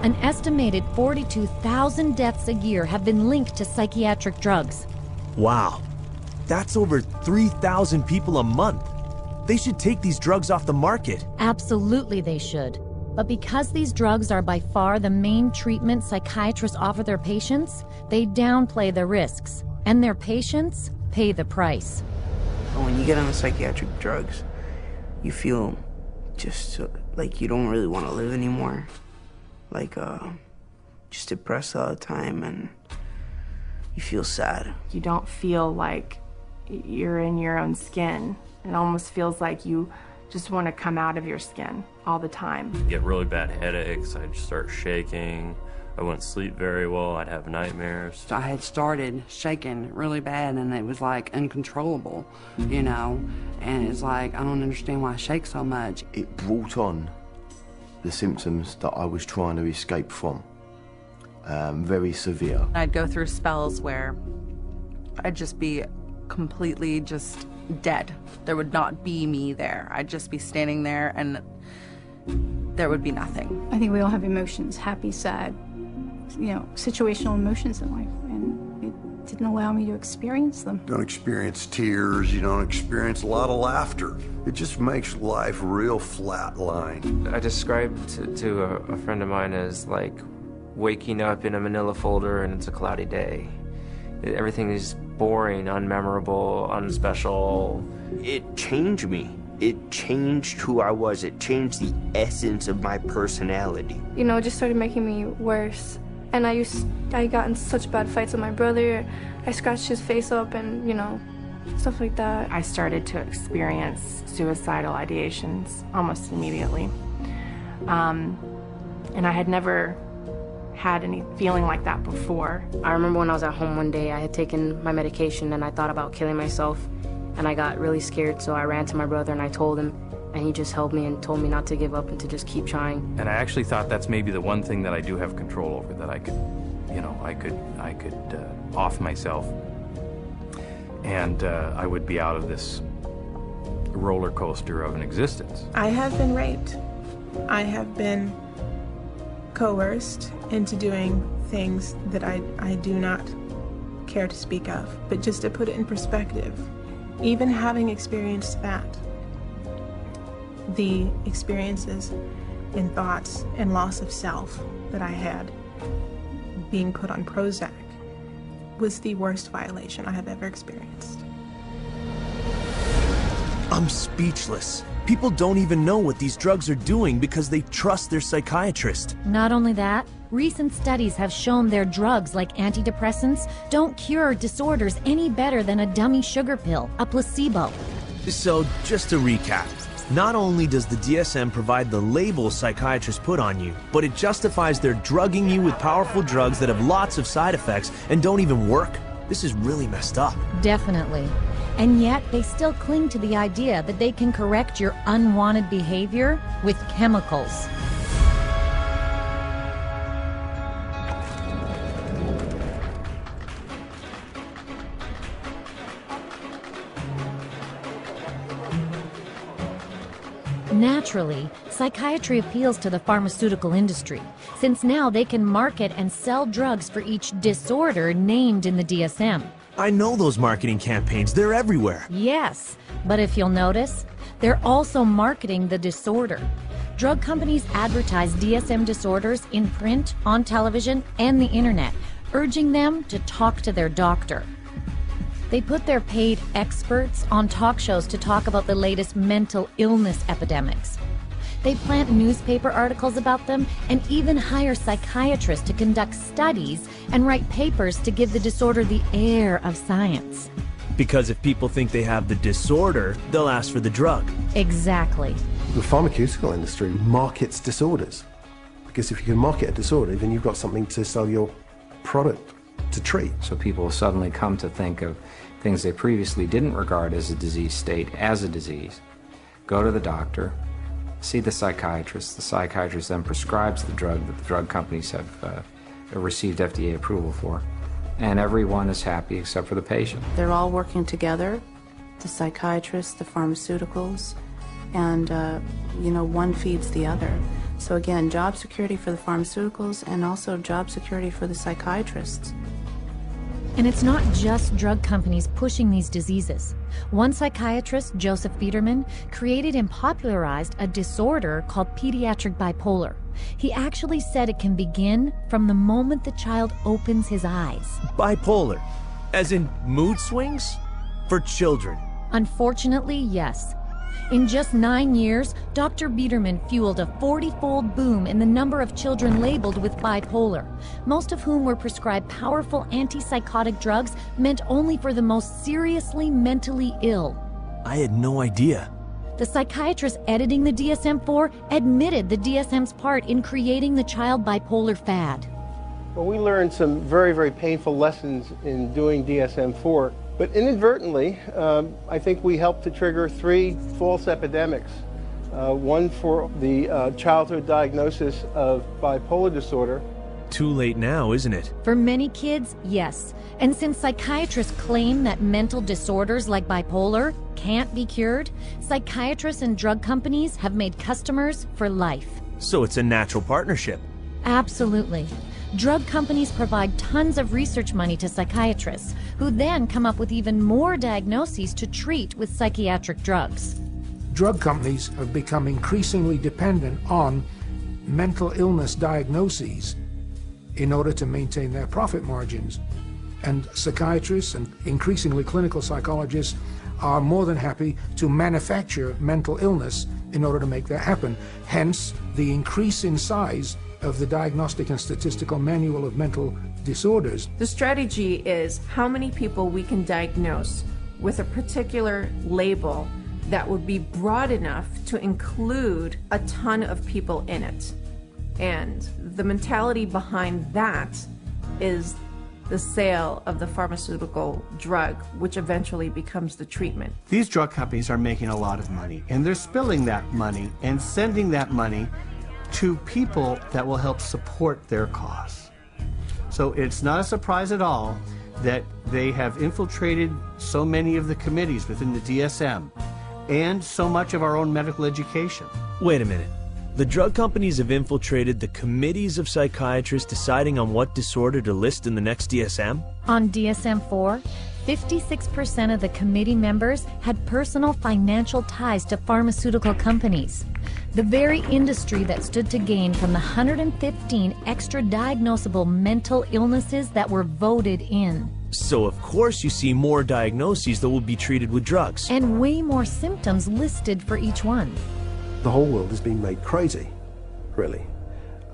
Speaker 2: An estimated 42,000 deaths a year have been linked to psychiatric drugs.
Speaker 1: Wow. That's over 3,000 people a month. They should take these drugs off the market.
Speaker 2: Absolutely they should. But because these drugs are by far the main treatment psychiatrists offer their patients, they downplay the risks. And their patients pay the price.
Speaker 32: When you get on the psychiatric drugs, you feel just like you don't really want to live anymore. Like, just depressed all the time, and you feel sad.
Speaker 7: You don't feel like you're in your own skin. It almost feels like you just want to come out of your skin all the time.
Speaker 8: Get really bad headaches, I'd start shaking, I wouldn't sleep very well, I'd have nightmares.
Speaker 5: I had started shaking really bad, and it was like uncontrollable, you know, and it's like, I don't understand why I shake so much.
Speaker 9: It brought on the symptoms that I was trying to escape from, very severe.
Speaker 13: I'd go through spells where I'd just be completely just dead. There would not be me there. I'd just be standing there and there would be nothing.
Speaker 31: I think we all have emotions, happy, sad, you know, situational emotions in life, and it didn't allow me to experience them.
Speaker 33: You don't experience tears, you don't experience a lot of laughter. It just makes life real flatline.
Speaker 26: I described to a friend of mine as like waking up in a manila folder and it's a cloudy day. Everything is boring, unmemorable, unspecial.
Speaker 21: It changed me. It changed who I was. It changed the essence of my personality.
Speaker 31: You know, it just started making me worse. And I got in such bad fights with my brother. I scratched his face up and, you know, stuff like that.
Speaker 7: I started to experience suicidal ideations almost immediately. And I had never had any feeling like that before.
Speaker 22: I remember when I was at home one day, I had taken my medication and I thought about killing myself, and I got really scared, so I ran to my brother and I told him, and he just held me and told me not to give up and to just keep trying.
Speaker 23: And I actually thought that's maybe the one thing that I do have control over, that I could, you know, I could off myself, and I would be out of this roller coaster of an existence.
Speaker 24: I have been raped. I have been coerced into doing things that I do not care to speak of. But just to put it in perspective, even having experienced that, the experiences in thoughts and loss of self that I had, being put on Prozac was the worst violation I have ever experienced.
Speaker 1: I'm speechless. People don't even know what these drugs are doing because they trust their psychiatrist.
Speaker 2: Not only that, recent studies have shown their drugs, like antidepressants, don't cure disorders any better than a dummy sugar pill, a placebo.
Speaker 1: So, just to recap, not only does the DSM provide the label psychiatrists put on you, but it justifies their drugging you with powerful drugs that have lots of side effects and don't even work. This is really messed up.
Speaker 2: Definitely. And yet, they still cling to the idea that they can correct your unwanted behavior with chemicals. Naturally, psychiatry appeals to the pharmaceutical industry, since now they can market and sell drugs for each disorder named in the DSM.
Speaker 1: I know those marketing campaigns, they're everywhere.
Speaker 2: Yes, but if you'll notice, they're also marketing the disorder. Drug companies advertise DSM disorders in print, on television, and the internet, urging them to talk to their doctor. They put their paid experts on talk shows to talk about the latest mental illness epidemics. They plant newspaper articles about them and even hire psychiatrists to conduct studies and write papers to give the disorder the air of science.
Speaker 1: Because if people think they have the disorder, they'll ask for the drug.
Speaker 2: Exactly.
Speaker 3: The pharmaceutical industry markets disorders. Because if you can market a disorder, then you've got something to sell your product to treat.
Speaker 14: So people will suddenly come to think of things they previously didn't regard as a disease state as a disease. Go to the doctor, see the psychiatrist. The psychiatrist then prescribes the drug that the drug companies have received FDA approval for. And everyone is happy except for the patient.
Speaker 10: They're all working together, the psychiatrists, the pharmaceuticals, and one feeds the other. So again, job security for the pharmaceuticals and also job security for the psychiatrists.
Speaker 2: And it's not just drug companies pushing these diseases. One psychiatrist, Joseph Biederman, created and popularized a disorder called pediatric bipolar. He actually said it can begin from the moment the child opens his eyes.
Speaker 1: Bipolar? As in mood swings? For children?
Speaker 2: Unfortunately, yes. In just 9 years, Dr. Biederman fueled a 40-fold boom in the number of children labeled with bipolar, most of whom were prescribed powerful antipsychotic drugs meant only for the most seriously mentally ill.
Speaker 1: I had no idea.
Speaker 2: The psychiatrist editing the DSM-4 admitted the DSM's part in creating the child bipolar fad.
Speaker 11: Well, we learned some very, very painful lessons in doing DSM-4. But inadvertently, I think we helped to trigger 3 false epidemics. One for the childhood diagnosis of bipolar disorder.
Speaker 1: Too late now, isn't it?
Speaker 2: For many kids, yes. And since psychiatrists claim that mental disorders like bipolar can't be cured, psychiatrists and drug companies have made customers for life.
Speaker 1: So it's a natural partnership.
Speaker 2: Absolutely. Drug companies provide tons of research money to psychiatrists, who then come up with even more diagnoses to treat with psychiatric drugs.
Speaker 12: Drug companies have become increasingly dependent on mental illness diagnoses in order to maintain their profit margins. And psychiatrists and increasingly clinical psychologists are more than happy to manufacture mental illness in order to make that happen. Hence, the increase in size of the Diagnostic and Statistical Manual of Mental Disorders.
Speaker 7: The strategy is how many people we can diagnose with a particular label that would be broad enough to include a ton of people in it. And the mentality behind that is the sale of the pharmaceutical drug, which eventually becomes the treatment.
Speaker 15: These drug companies are making a lot of money, and they're spilling that money and sending that money to people that will help support their cause. So it's not a surprise at all that they have infiltrated so many of the committees within the DSM and so much of our own medical education.
Speaker 1: Wait a minute. The drug companies have infiltrated the committees of psychiatrists deciding on what disorder to list in the next DSM?
Speaker 2: On DSM-4, 56% of the committee members had personal financial ties to pharmaceutical companies. The very industry that stood to gain from the 115 extra diagnosable mental illnesses that were voted in.
Speaker 1: So of course you see more diagnoses that will be treated with drugs.
Speaker 2: And way more symptoms listed for each one.
Speaker 3: The whole world is being made crazy, really.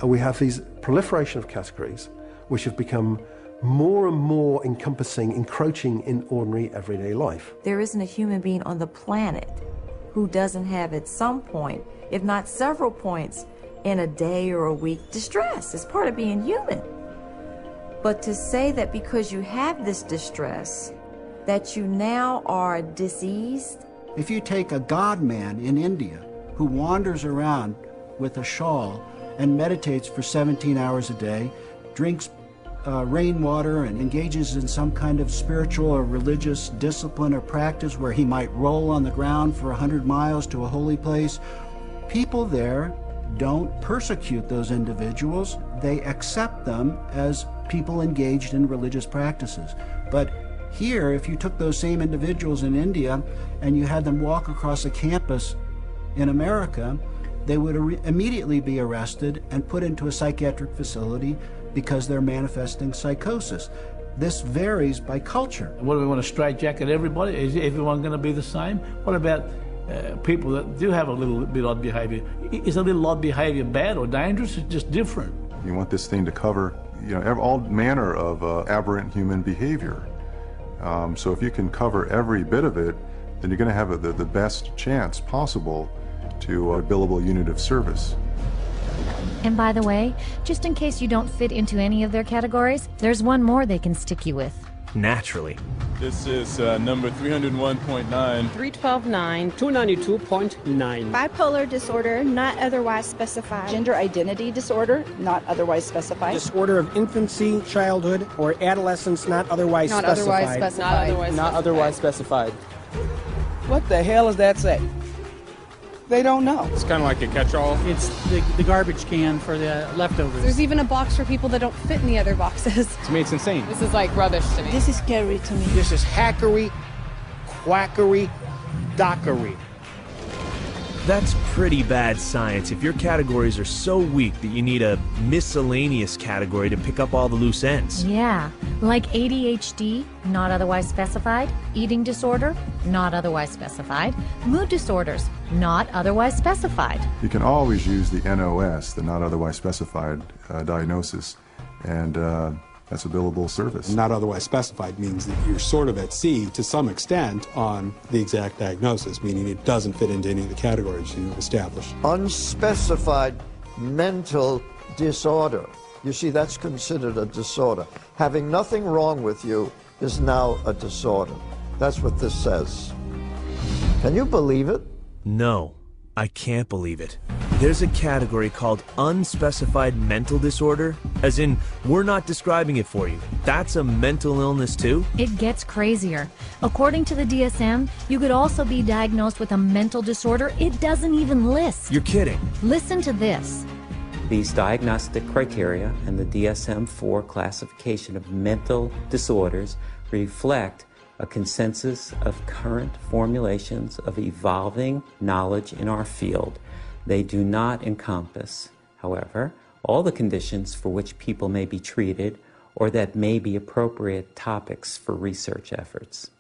Speaker 3: And we have these proliferation of categories which have become more and more encompassing, encroaching in ordinary everyday life.
Speaker 4: There isn't a human being on the planet who doesn't have at some point, if not several points, in a day or a week, distress. It's part of being human. But to say that because you have this distress, that you now are diseased.
Speaker 6: If you take a god man in India who wanders around with a shawl and meditates for 17 hours a day, drinks rainwater and engages in some kind of spiritual or religious discipline or practice where he might roll on the ground for 100 miles to a holy place, people there don't persecute those individuals. They accept them as people engaged in religious practices. But here, if you took those same individuals in India and you had them walk across a campus in America, they would immediately be arrested and put into a psychiatric facility because they're manifesting psychosis. This varies by culture.
Speaker 16: What do we want to straitjacket everybody? Is everyone going to be the same? What about people that do have a little bit odd behavior? Is a little odd behavior bad or dangerous? It's just different.
Speaker 17: You want this thing to cover, all manner of aberrant human behavior. So if you can cover every bit of it, then you're going to have the best chance possible to a billable unit of service.
Speaker 2: And by the way, just in case you don't fit into any of their categories, there's one more they can stick you with.
Speaker 1: Naturally.
Speaker 18: This is number 301.9.
Speaker 19: 312.9.
Speaker 20: 292.9.
Speaker 19: Bipolar disorder, not otherwise specified.
Speaker 25: Gender identity disorder, not otherwise specified.
Speaker 20: Disorder of infancy, childhood, or adolescence, not otherwise specified.
Speaker 25: Not otherwise specified.
Speaker 20: What the hell does that say? They don't know.
Speaker 18: It's kind of like a catch-all.
Speaker 20: It's the garbage can for the leftovers.
Speaker 19: There's even a box for people that don't fit in the other boxes.
Speaker 18: To me, it's insane.
Speaker 19: This is like rubbish to me.
Speaker 25: This is scary to me.
Speaker 20: This is hackery, quackery, dockery.
Speaker 1: That's pretty bad science if your categories are so weak that you need a miscellaneous category to pick up all the loose ends.
Speaker 2: Yeah, like ADHD, not otherwise specified, eating disorder, not otherwise specified, mood disorders, not otherwise specified.
Speaker 17: You can always use the NOS, the not otherwise specified diagnosis, and that's a billable service.
Speaker 20: Not otherwise specified means that you're sort of at sea to some extent on the exact diagnosis, meaning it doesn't fit into any of the categories you established.
Speaker 27: Unspecified mental disorder. You see, that's considered a disorder. Having nothing wrong with you is now a disorder. That's what this says. Can you believe it?
Speaker 1: No, I can't believe it. There's a category called unspecified mental disorder, as in, we're not describing it for you. That's a mental illness too?
Speaker 2: It gets crazier. According to the DSM, you could also be diagnosed with a mental disorder it doesn't even list.
Speaker 1: You're kidding.
Speaker 2: Listen to this.
Speaker 28: These diagnostic criteria and the DSM-4 classification of mental disorders reflect a consensus of current formulations of evolving knowledge in our field. They do not encompass, however, all the conditions for which people may be treated or that may be appropriate topics for research efforts.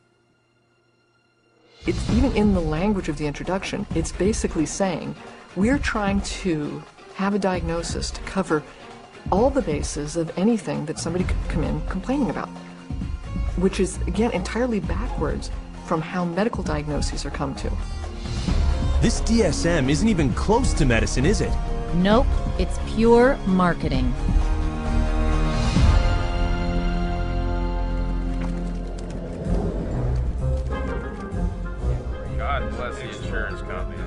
Speaker 29: It's even in the language of the introduction, it's basically saying we're trying to have a diagnosis to cover all the bases of anything that somebody could come in complaining about, which is, again, entirely backwards from how medical diagnoses are come to.
Speaker 1: This DSM isn't even close to medicine, is it?
Speaker 2: Nope, it's pure marketing.
Speaker 8: God bless the insurance company.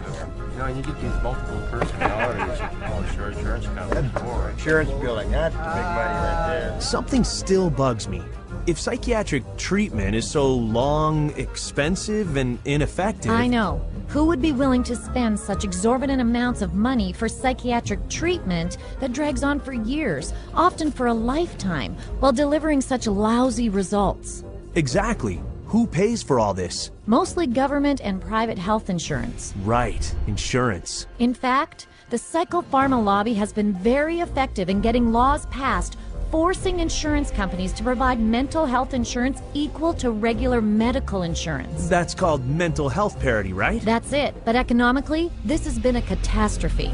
Speaker 8: You get these multiple personalities that you call insurance companies. That's more insurance billing. That's the big money right there.
Speaker 1: Something still bugs me. If psychiatric treatment is so long, expensive, and ineffective...
Speaker 2: I know. Who would be willing to spend such exorbitant amounts of money for psychiatric treatment that drags on for years, often for a lifetime, while delivering such lousy results?
Speaker 1: Exactly. Who pays for all this?
Speaker 2: Mostly government and private health insurance.
Speaker 1: Right, insurance.
Speaker 2: In fact, the psychopharma lobby has been very effective in getting laws passed forcing insurance companies to provide mental health insurance equal to regular medical insurance.
Speaker 1: That's called mental health parity, right?
Speaker 2: That's it. But economically, this has been a catastrophe.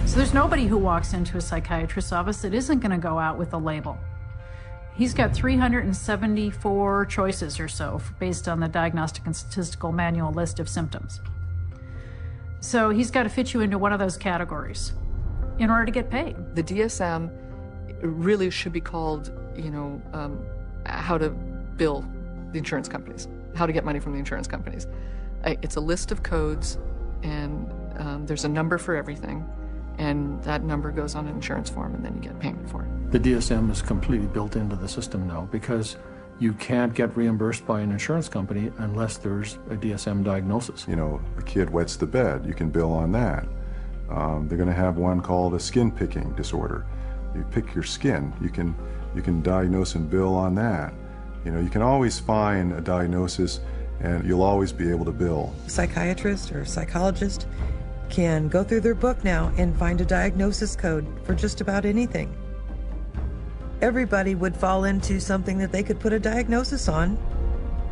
Speaker 5: So there's nobody who walks into a psychiatrist's office that isn't going to go out with a label. He's got 374 choices or so based on the Diagnostic and Statistical Manual list of symptoms. So he's got to fit you into one of those categories in order to get paid.
Speaker 29: The DSM really should be called, how to bill the insurance companies, how to get money from the insurance companies. It's a list of codes, and there's a number for everything, and that number goes on an insurance form, and then you get payment for it.
Speaker 9: The DSM is completely built into the system now because you can't get reimbursed by an insurance company unless there's a DSM diagnosis.
Speaker 17: A kid wets the bed, you can bill on that. They're going to have one called a skin picking disorder. You pick your skin, you can diagnose and bill on that. You can always find a diagnosis and you'll always be able to bill.
Speaker 13: A psychiatrist or psychologist can go through their book now and find a diagnosis code for just about anything. Everybody would fall into something that they could put a diagnosis on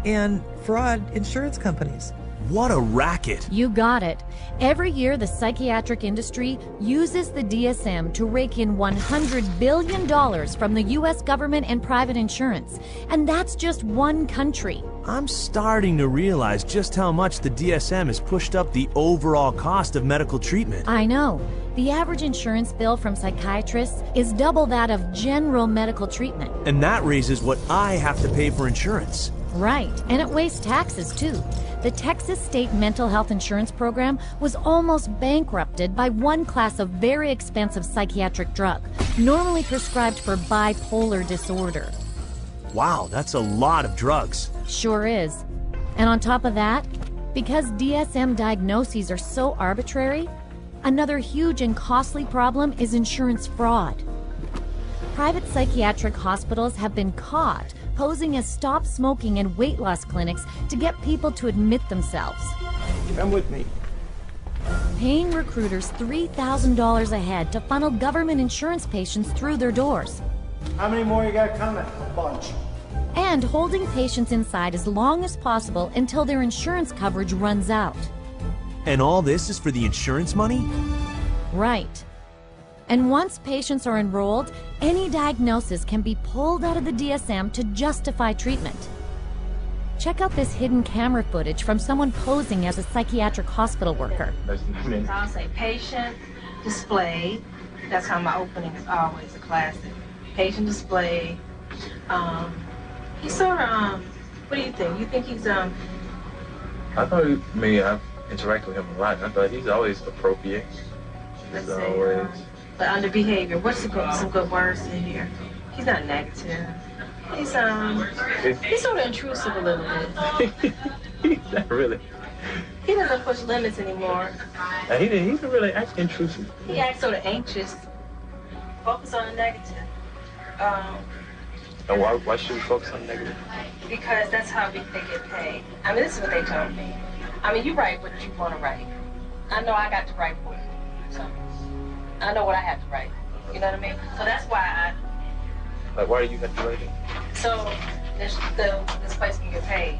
Speaker 13: and fraud insurance companies.
Speaker 1: What a racket!
Speaker 2: You got it. Every year, the psychiatric industry uses the DSM to rake in $100 billion from the U.S. government and private insurance. And that's just one country.
Speaker 1: I'm starting to realize just how much the DSM has pushed up the overall cost of medical treatment.
Speaker 2: I know. The average insurance bill from psychiatrists is double that of general medical treatment.
Speaker 1: And that raises what I have to pay for insurance.
Speaker 2: Right, and it weighs taxes too. The Texas State Mental Health Insurance Program was almost bankrupted by one class of very expensive psychiatric drug, normally prescribed for bipolar disorder.
Speaker 1: Wow, that's a lot of drugs.
Speaker 2: Sure is. And on top of that, because DSM diagnoses are so arbitrary, another huge and costly problem is insurance fraud. Private psychiatric hospitals have been caught posing as stop smoking and weight loss clinics to get people to admit themselves.
Speaker 11: Come with me.
Speaker 2: Paying recruiters $3,000 a head to funnel government insurance patients through their doors.
Speaker 11: How many more you got coming? A bunch.
Speaker 2: And holding patients inside as long as possible until their insurance coverage runs out.
Speaker 1: And all this is for the insurance money?
Speaker 2: Right. And once patients are enrolled, any diagnosis can be pulled out of the DSM to justify treatment. Check out this hidden camera footage from someone posing as a psychiatric hospital worker.
Speaker 14: I'll say patient display. That's how my opening is always a classic. Patient display. He's sort of, what do you think? You think he's,
Speaker 8: I thought, I've interacted with him a lot, and I thought he's always appropriate. He's always...
Speaker 14: But under behavior, what's some good words in here? He's not negative. He's sort of intrusive a little bit.
Speaker 8: He's not really.
Speaker 14: He doesn't push limits anymore.
Speaker 8: He's really actually intrusive.
Speaker 14: He acts sort of anxious. Focus on the negative.
Speaker 8: And why should we focus on negative?
Speaker 14: Because that's how they get paid. I mean, this is what they told me. I mean, you write what you want to write. I know I got to write for you. So I know what I have to write. You know what I mean? So that's why
Speaker 8: why do you have to write it?
Speaker 14: So this place can get paid.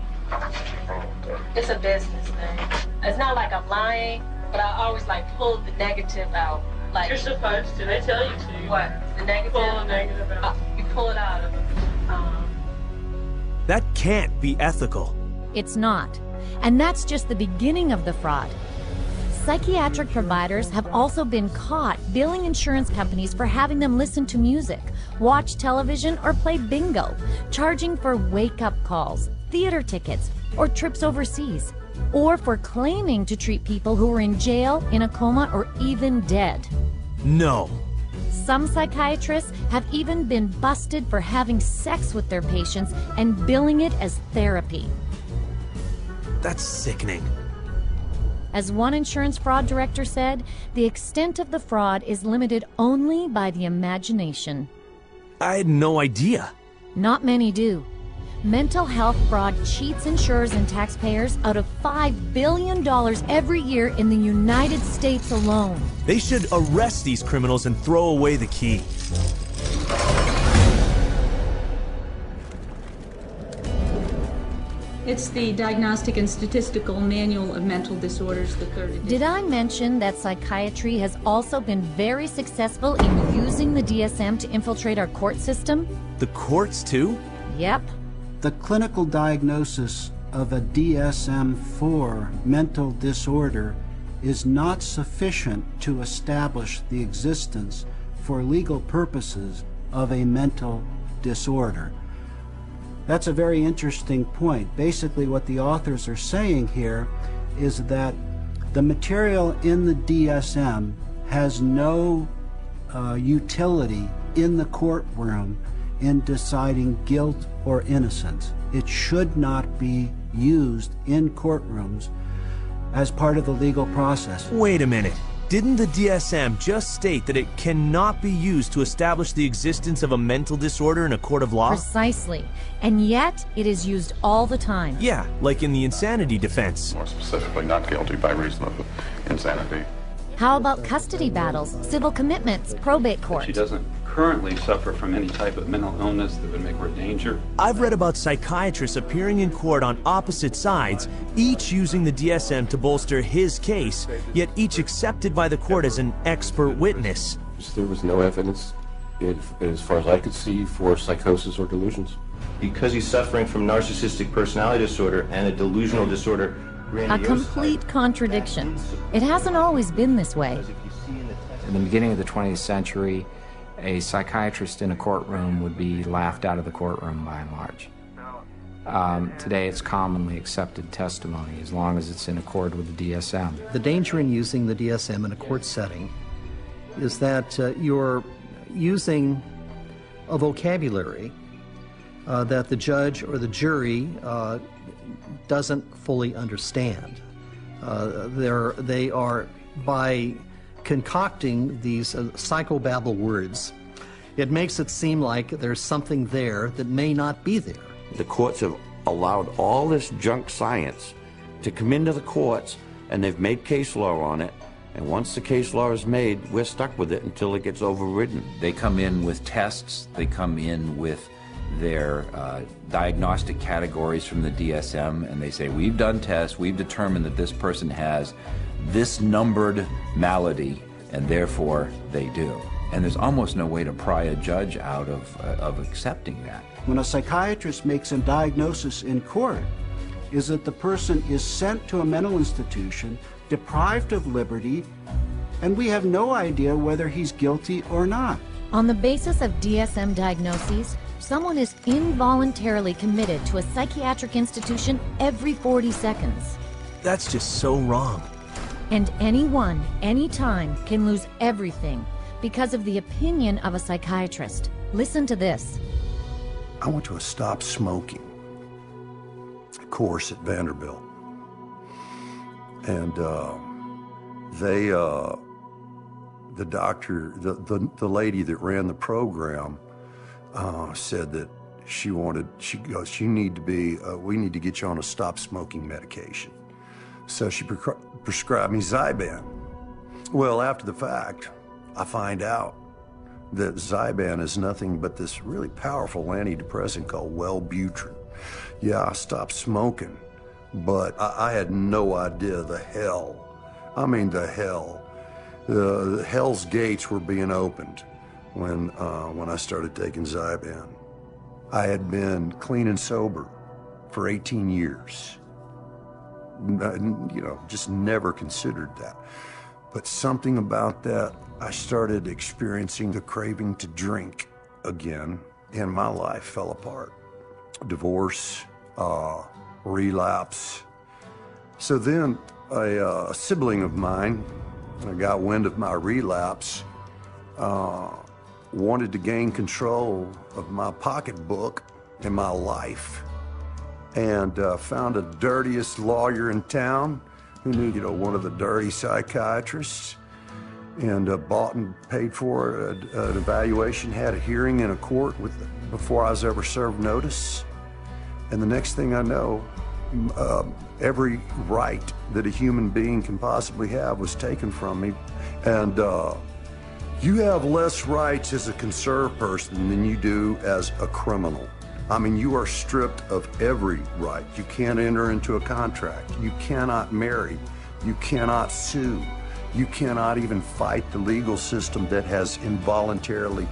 Speaker 14: It's a business thing. It's not like I'm lying, but I always pull the negative out.
Speaker 21: You're supposed to. They tell you to.
Speaker 14: What? The negative?
Speaker 21: Pull the negative out.
Speaker 14: You pull it out of it.
Speaker 1: That can't be ethical.
Speaker 2: It's not. And that's just the beginning of the fraud. Psychiatric providers have also been caught billing insurance companies for having them listen to music, watch television, or play bingo, charging for wake-up calls, theater tickets, or trips overseas, or for claiming to treat people who are in jail, in a coma, or even dead.
Speaker 1: No.
Speaker 2: Some psychiatrists have even been busted for having sex with their patients and billing it as therapy.
Speaker 1: That's sickening.
Speaker 2: As one insurance fraud director said, the extent of the fraud is limited only by the imagination.
Speaker 1: I had no idea.
Speaker 2: Not many do. Mental health fraud cheats insurers and taxpayers out of $5 billion every year in the United States alone.
Speaker 1: They should arrest these criminals and throw away the key.
Speaker 3: It's the Diagnostic and Statistical Manual of Mental Disorders, the third edition.
Speaker 2: Did I mention that psychiatry has also been very successful in using the DSM to infiltrate our court system?
Speaker 1: The courts, too?
Speaker 2: Yep.
Speaker 6: The clinical diagnosis of a DSM-4 mental disorder is not sufficient to establish the existence for legal purposes of a mental disorder. That's a very interesting point. Basically, what the authors are saying here is that the material in the DSM has no utility in the courtroom in deciding guilt or innocence. It should not be used in courtrooms as part of the legal process.
Speaker 1: Wait a minute. Didn't the DSM just state that it cannot be used to establish the existence of a mental disorder in a court of law?
Speaker 2: Precisely. And yet, it is used all the time.
Speaker 1: Yeah, like in the insanity defense.
Speaker 7: More specifically, not guilty by reason of insanity.
Speaker 2: How about custody battles, civil commitments, probate court?
Speaker 10: She doesn't currently suffer from any type of mental illness that would make her a danger.
Speaker 1: I've read about psychiatrists appearing in court on opposite sides, each using the DSM to bolster his case, yet each accepted by the court as an expert witness.
Speaker 12: There was no evidence, as far as I could see, for psychosis or delusions.
Speaker 15: Because he's suffering from narcissistic personality disorder and a delusional disorder.
Speaker 2: A complete contradiction. It hasn't always been this way.
Speaker 22: In the beginning of the 20th century, a psychiatrist in a courtroom would be laughed out of the courtroom by and large. Today it's commonly accepted testimony as long as it's in accord with the DSM.
Speaker 23: The danger in using the DSM in a court setting is that you're using a vocabulary that the judge or the jury doesn't fully understand. They are, by concocting these psychobabble words, it makes it seem like there's something there that may not be there.
Speaker 24: The courts have allowed all this junk science to come into the courts, and they've made case law on it, and once the case law is made, we're stuck with it until it gets overridden.
Speaker 26: They come in with tests, they come in with their diagnostic categories from the DSM, and they say, we've done tests, we've determined that this person has this numbered malady, and therefore they do. And there's almost no way to pry a judge out of accepting that.
Speaker 6: When a psychiatrist makes a diagnosis in court, is that the person is sent to a mental institution, deprived of liberty, and we have no idea whether he's guilty or not.
Speaker 2: On the basis of DSM diagnoses, someone is involuntarily committed to a psychiatric institution every 40 seconds.
Speaker 1: That's just so wrong.
Speaker 2: And anyone, anytime, can lose everything because of the opinion of a psychiatrist. Listen to this.
Speaker 30: I went to a stop smoking course at Vanderbilt. And the doctor, the lady that ran the program said that she goes, we need to get you on a stop smoking medication. So she prescribed me Zyban. Well, after the fact, I find out that Zyban is nothing but this really powerful antidepressant called Wellbutrin. Yeah, I stopped smoking, but I had no idea the hell. I mean, the hell. The hell's gates were being opened when I started taking Zyban. I had been clean and sober for 18 years. Just never considered that. But something about that, I started experiencing the craving to drink again, and my life fell apart. Divorce, relapse. So then a sibling of mine got wind of my relapse, wanted to gain control of my pocketbook and my life, and found the dirtiest lawyer in town who knew, one of the dirty psychiatrists, and bought and paid for an evaluation, had a hearing in a court before I was ever served notice. And the next thing I know, every right that a human being can possibly have was taken from me. And you have less rights as a conserved person than you do as a criminal. I mean, you are stripped of every right. You can't enter into a contract. You cannot marry. You cannot sue. You cannot even fight the legal system that has involuntarily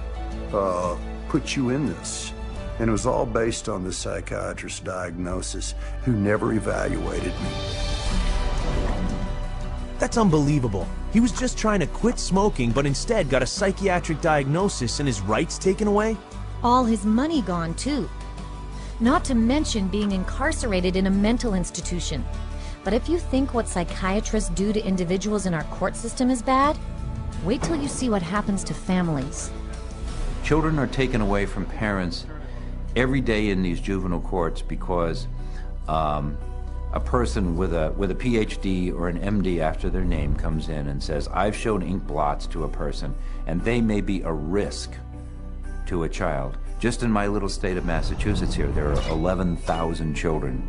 Speaker 30: put you in this. And it was all based on the psychiatrist's diagnosis, who never evaluated me.
Speaker 1: That's unbelievable. He was just trying to quit smoking, but instead got a psychiatric diagnosis and his rights taken away?
Speaker 2: All his money gone, too. Not to mention being incarcerated in a mental institution. But if you think what psychiatrists do to individuals in our court system is bad, wait till you see what happens to families.
Speaker 26: Children are taken away from parents every day in these juvenile courts because a person with a PhD or an MD after their name comes in and says, I've shown ink blots to a person, and they may be a risk to a child. Just in my little state of Massachusetts here, there are 11,000 children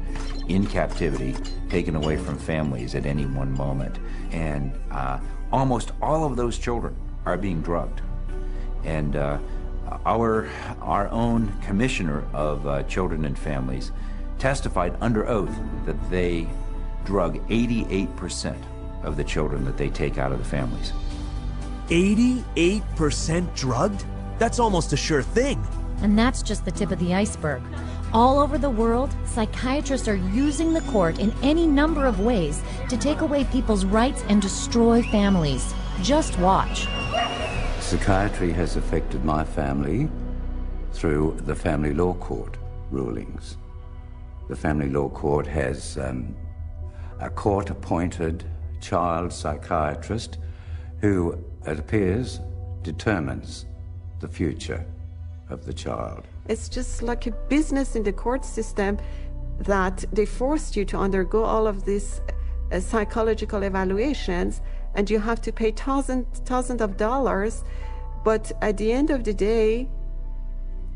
Speaker 26: in captivity taken away from families at any one moment. And almost all of those children are being drugged. And our own commissioner of children and families testified under oath that they drug 88% of the children that they take out of the families.
Speaker 1: 88% drugged? That's almost a sure thing.
Speaker 2: And that's just the tip of the iceberg. All over the world, psychiatrists are using the court in any number of ways to take away people's rights and destroy families. Just watch.
Speaker 4: Psychiatry has affected my family through the family law court rulings. The family law court has a court-appointed child psychiatrist who, it appears, determines the future of the child.
Speaker 5: It's just like a business in the court system that they forced you to undergo all of these psychological evaluations, and you have to pay thousands of dollars, but at the end of the day,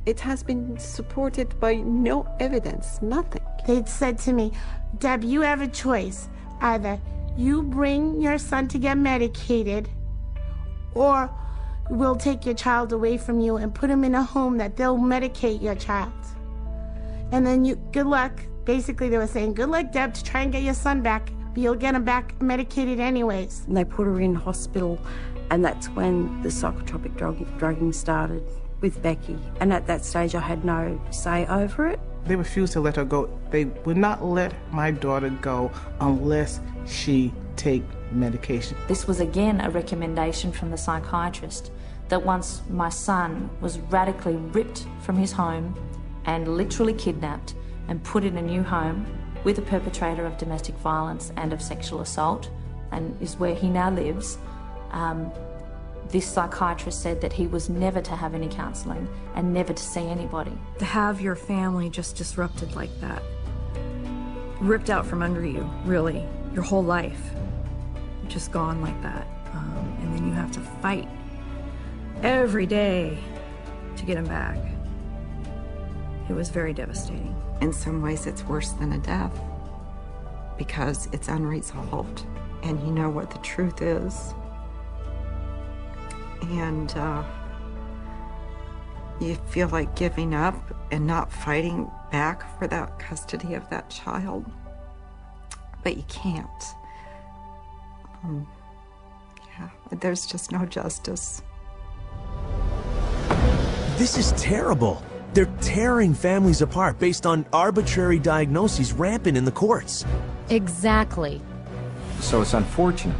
Speaker 5: it has been supported by no evidence, nothing.
Speaker 16: They said to me, Deb, you have a choice. Either you bring your son to get medicated, or we'll take your child away from you and put him in a home that they'll medicate your child. And then good luck. Basically, they were saying, good luck, Deb, to try and get your son back, but you'll get him back medicated anyways.
Speaker 18: And they put her in hospital, and that's when the psychotropic drugging started with Becky. And at that stage, I had no say over it.
Speaker 19: They refused to let her go. They would not let my daughter go unless she take medication.
Speaker 20: This was again a recommendation from the psychiatrist that once my son was radically ripped from his home and literally kidnapped and put in a new home with a perpetrator of domestic violence and of sexual assault, and is where he now lives, this psychiatrist said that he was never to have any counselling and never to see anybody.
Speaker 18: To have your family just disrupted like that, ripped out from under you, really, your whole life, just gone like that, and then you have to fight every day to get him back. It was very devastating.
Speaker 25: In some ways, it's worse than a death because it's unresolved, and you know what the truth is. And you feel like giving up and not fighting back for that custody of that child, but you can't. Yeah, there's just no justice.
Speaker 1: This is terrible. They're tearing families apart based on arbitrary diagnoses rampant in the courts.
Speaker 2: Exactly.
Speaker 22: So it's unfortunate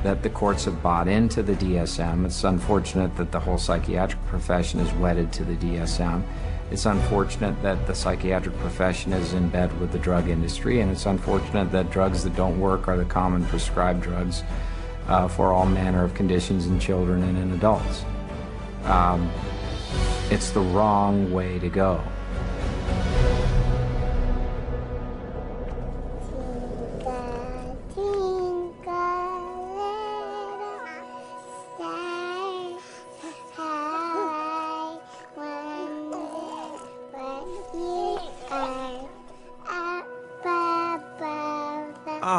Speaker 22: that the courts have bought into the DSM. It's unfortunate that the whole psychiatric profession is wedded to the DSM. It's unfortunate that the psychiatric profession is in bed with the drug industry, and it's unfortunate that drugs that don't work are the common prescribed drugs for all manner of conditions in children and in adults. It's the wrong way to go.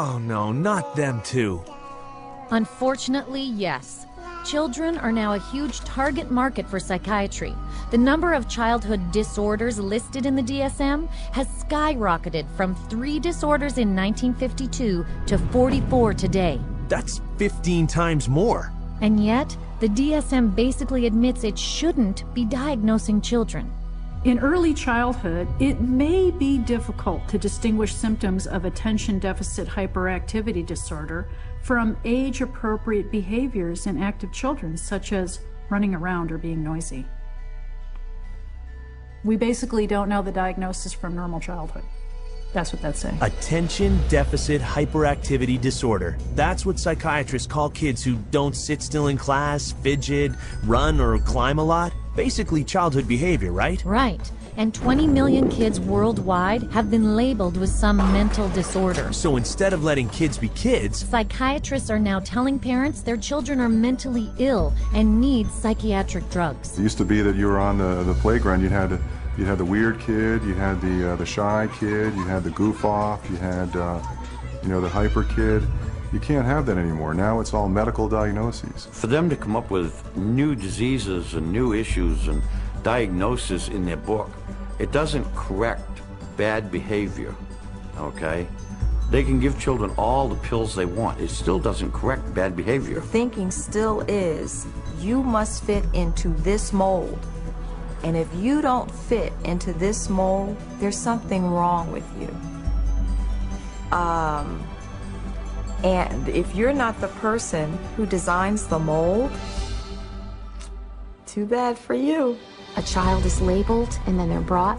Speaker 1: Oh no, not them too.
Speaker 2: Unfortunately, yes. Children are now a huge target market for psychiatry. The number of childhood disorders listed in the DSM has skyrocketed from 3 disorders in 1952 to 44 today.
Speaker 1: That's 15 times more.
Speaker 2: And yet, the DSM basically admits it shouldn't be diagnosing children.
Speaker 8: In early childhood, it may be difficult to distinguish symptoms of attention deficit hyperactivity disorder from age-appropriate behaviors in active children, such as running around or being noisy. We basically don't know the diagnosis from normal childhood. That's what that's saying.
Speaker 1: Attention deficit hyperactivity disorder. That's what psychiatrists call kids who don't sit still in class, fidget, run, or climb a lot. Basically childhood behavior, right?
Speaker 2: Right. And 20 million kids worldwide have been labeled with some mental disorder.
Speaker 1: So instead of letting kids be kids,
Speaker 2: psychiatrists are now telling parents their children are mentally ill and need psychiatric drugs.
Speaker 9: It used to be that you were on the playground, you had the weird kid, you had the shy kid, you had the goof off, you had the hyper kid. You can't have that anymore. Now it's all medical diagnoses.
Speaker 24: For them to come up with new diseases and new issues and diagnosis in their book, it doesn't correct bad behavior, okay? They can give children all the pills they want. It still doesn't correct bad behavior.
Speaker 11: Thinking still is, you must fit into this mold. And if you don't fit into this mold, there's something wrong with you. And if you're not the person who designs the mold, too bad for you.
Speaker 13: A child is labeled and then they're brought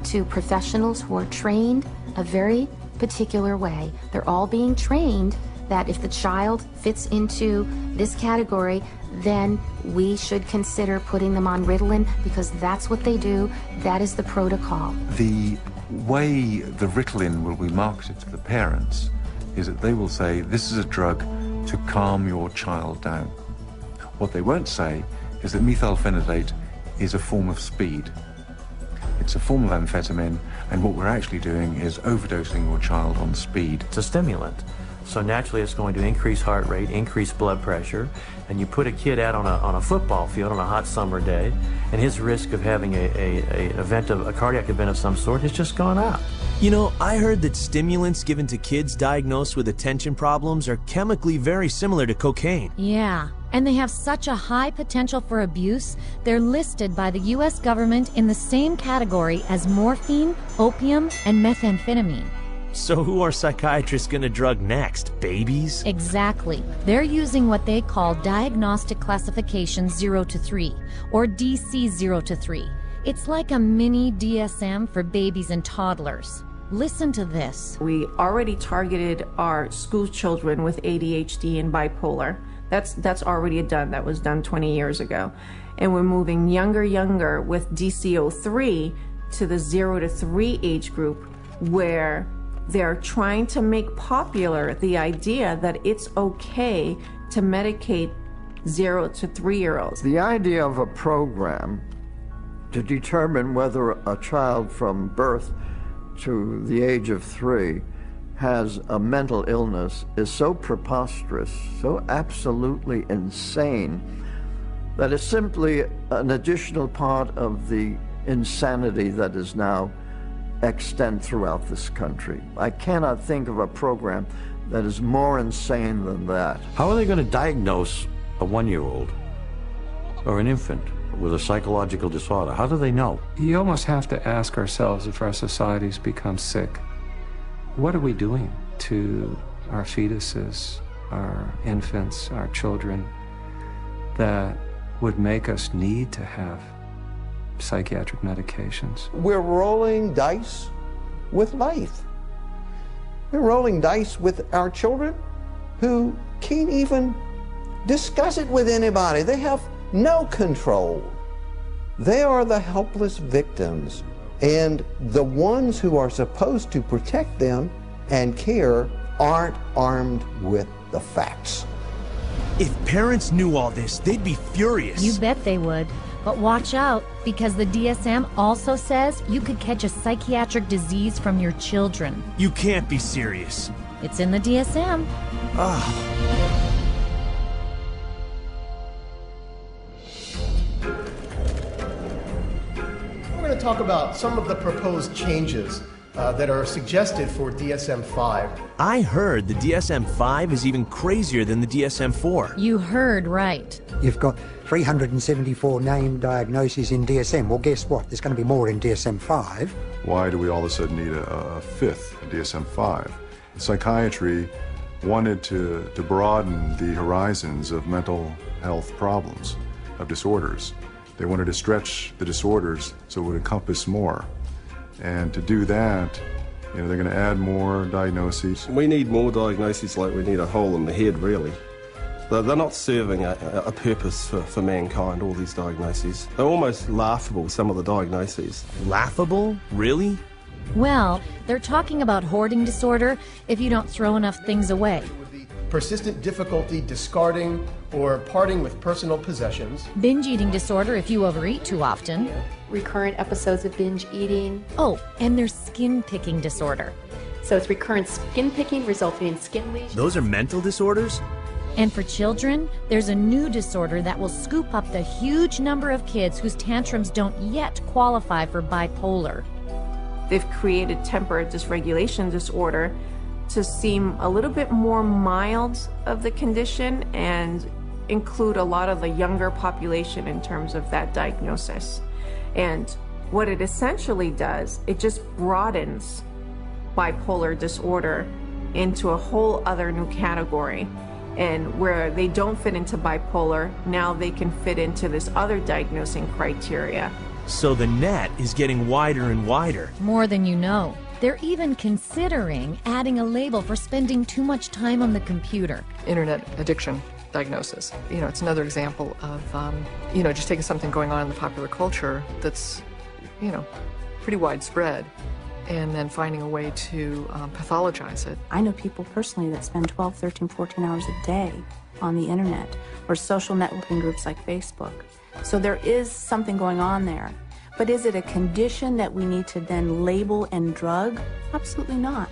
Speaker 13: to professionals who are trained a very particular way. They're all being trained that if the child fits into this category, then we should consider putting them on Ritalin because that's what they do. That is the protocol.
Speaker 14: The way the Ritalin will be marketed to the parents is that they will say, this is a drug to calm your child down. What they won't say is that methylphenidate is a form of speed. It's a form of amphetamine, and what we're actually doing is overdosing your child on speed.
Speaker 17: It's a stimulant. So naturally it's going to increase heart rate, increase blood pressure, and you put a kid out on a football field on a hot summer day, and his risk of having a cardiac event of some sort has just gone up.
Speaker 1: You know, I heard that stimulants given to kids diagnosed with attention problems are chemically very similar to cocaine.
Speaker 2: Yeah, and they have such a high potential for abuse, they're listed by the U.S. government in the same category as morphine, opium, and methamphetamine.
Speaker 1: So who are psychiatrists going to drug next? Babies?
Speaker 2: Exactly. They're using what they call Diagnostic Classification 0 to 3, or DC 0 to 3. It's like a mini DSM for babies and toddlers. Listen to this.
Speaker 21: We already targeted our school children with ADHD and bipolar. That's already done. That was done 20 years ago. And we're moving younger with DC-03 to the 0 to 3 age group, where they're trying to make popular the idea that it's okay to medicate 0 to 3-year-olds.
Speaker 27: The idea of a program to determine whether a child from birth to the age of 3 has a mental illness is so preposterous, so absolutely insane, that it's simply an additional part of the insanity that is now extant throughout this country. I cannot think of a program that is more insane than that.
Speaker 24: How are they going to diagnose a 1-year-old or an infant with a psychological disorder? How do they know?
Speaker 22: You almost have to ask ourselves, if our societies become sick, what are we doing to our fetuses, our infants, our children, that would make us need to have psychiatric medications?
Speaker 28: We're rolling dice with life. We're rolling dice with our children who can't even discuss it with anybody. They have no control. They are the helpless victims, and the ones who are supposed to protect them and care aren't armed with the facts.
Speaker 1: If parents knew all this, they'd be furious.
Speaker 2: You bet they would. But watch out, because the DSM also says you could catch a psychiatric disease from your children.
Speaker 1: You can't be serious.
Speaker 2: It's in the DSM.
Speaker 3: We're going to talk about some of the proposed changes that are suggested for DSM-5.
Speaker 1: I heard the DSM-5 is even crazier than the DSM-4.
Speaker 2: You heard right.
Speaker 6: You've got 374 named diagnoses in DSM. Well, guess what? There's going to be more in DSM-5.
Speaker 9: Why do we all of a sudden need a fifth DSM-5? Psychiatry wanted to broaden the horizons of mental health problems, of disorders. They wanted to stretch the disorders so it would encompass more. And to do that, they're going to add more diagnoses.
Speaker 7: We need more diagnoses like we need a hole in the head, really. They're not serving a purpose for mankind, all these diagnoses. They're almost laughable, some of the diagnoses.
Speaker 1: Laughable? Really?
Speaker 2: Well, they're talking about hoarding disorder if you don't throw enough things away.
Speaker 3: Persistent difficulty discarding or parting with personal possessions.
Speaker 2: Binge eating disorder if you overeat too often.
Speaker 10: Recurrent episodes of binge eating.
Speaker 2: Oh, and there's skin picking disorder.
Speaker 10: So it's recurrent skin picking resulting in skin lesions.
Speaker 1: Those are mental disorders?
Speaker 2: And for children, there's a new disorder that will scoop up the huge number of kids whose tantrums don't yet qualify for bipolar.
Speaker 21: They've created temper dysregulation disorder to seem a little bit more mild of the condition and include a lot of the younger population in terms of that diagnosis. And what it essentially does, it just broadens bipolar disorder into a whole other new category. And where they don't fit into bipolar, now they can fit into this other diagnosing criteria.
Speaker 1: So the net is getting wider and wider.
Speaker 2: More than you know. They're even considering adding a label for spending too much time on the computer.
Speaker 12: Internet addiction diagnosis. It's another example of, just taking something going on in the popular culture that's, pretty widespread and then finding a way to pathologize it.
Speaker 15: I know people personally that spend 12, 13, 14 hours a day on the internet or social networking groups like Facebook. So there is something going on there. But is it a condition that we need to then label and drug? Absolutely not.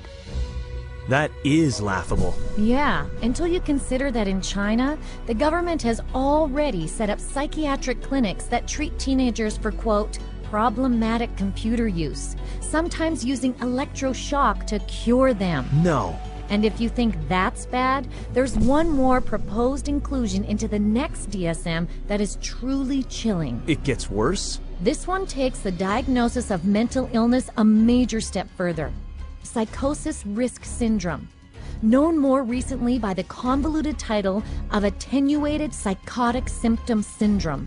Speaker 1: That is laughable.
Speaker 2: Yeah, until you consider that in China, the government has already set up psychiatric clinics that treat teenagers for, quote, problematic computer use, sometimes using electroshock to cure them.
Speaker 1: No.
Speaker 2: And if you think that's bad, there's one more proposed inclusion into the next DSM that is truly chilling.
Speaker 1: It gets worse?
Speaker 2: This one takes the diagnosis of mental illness a major step further. Psychosis risk syndrome, known more recently by the convoluted title of attenuated psychotic symptom syndrome.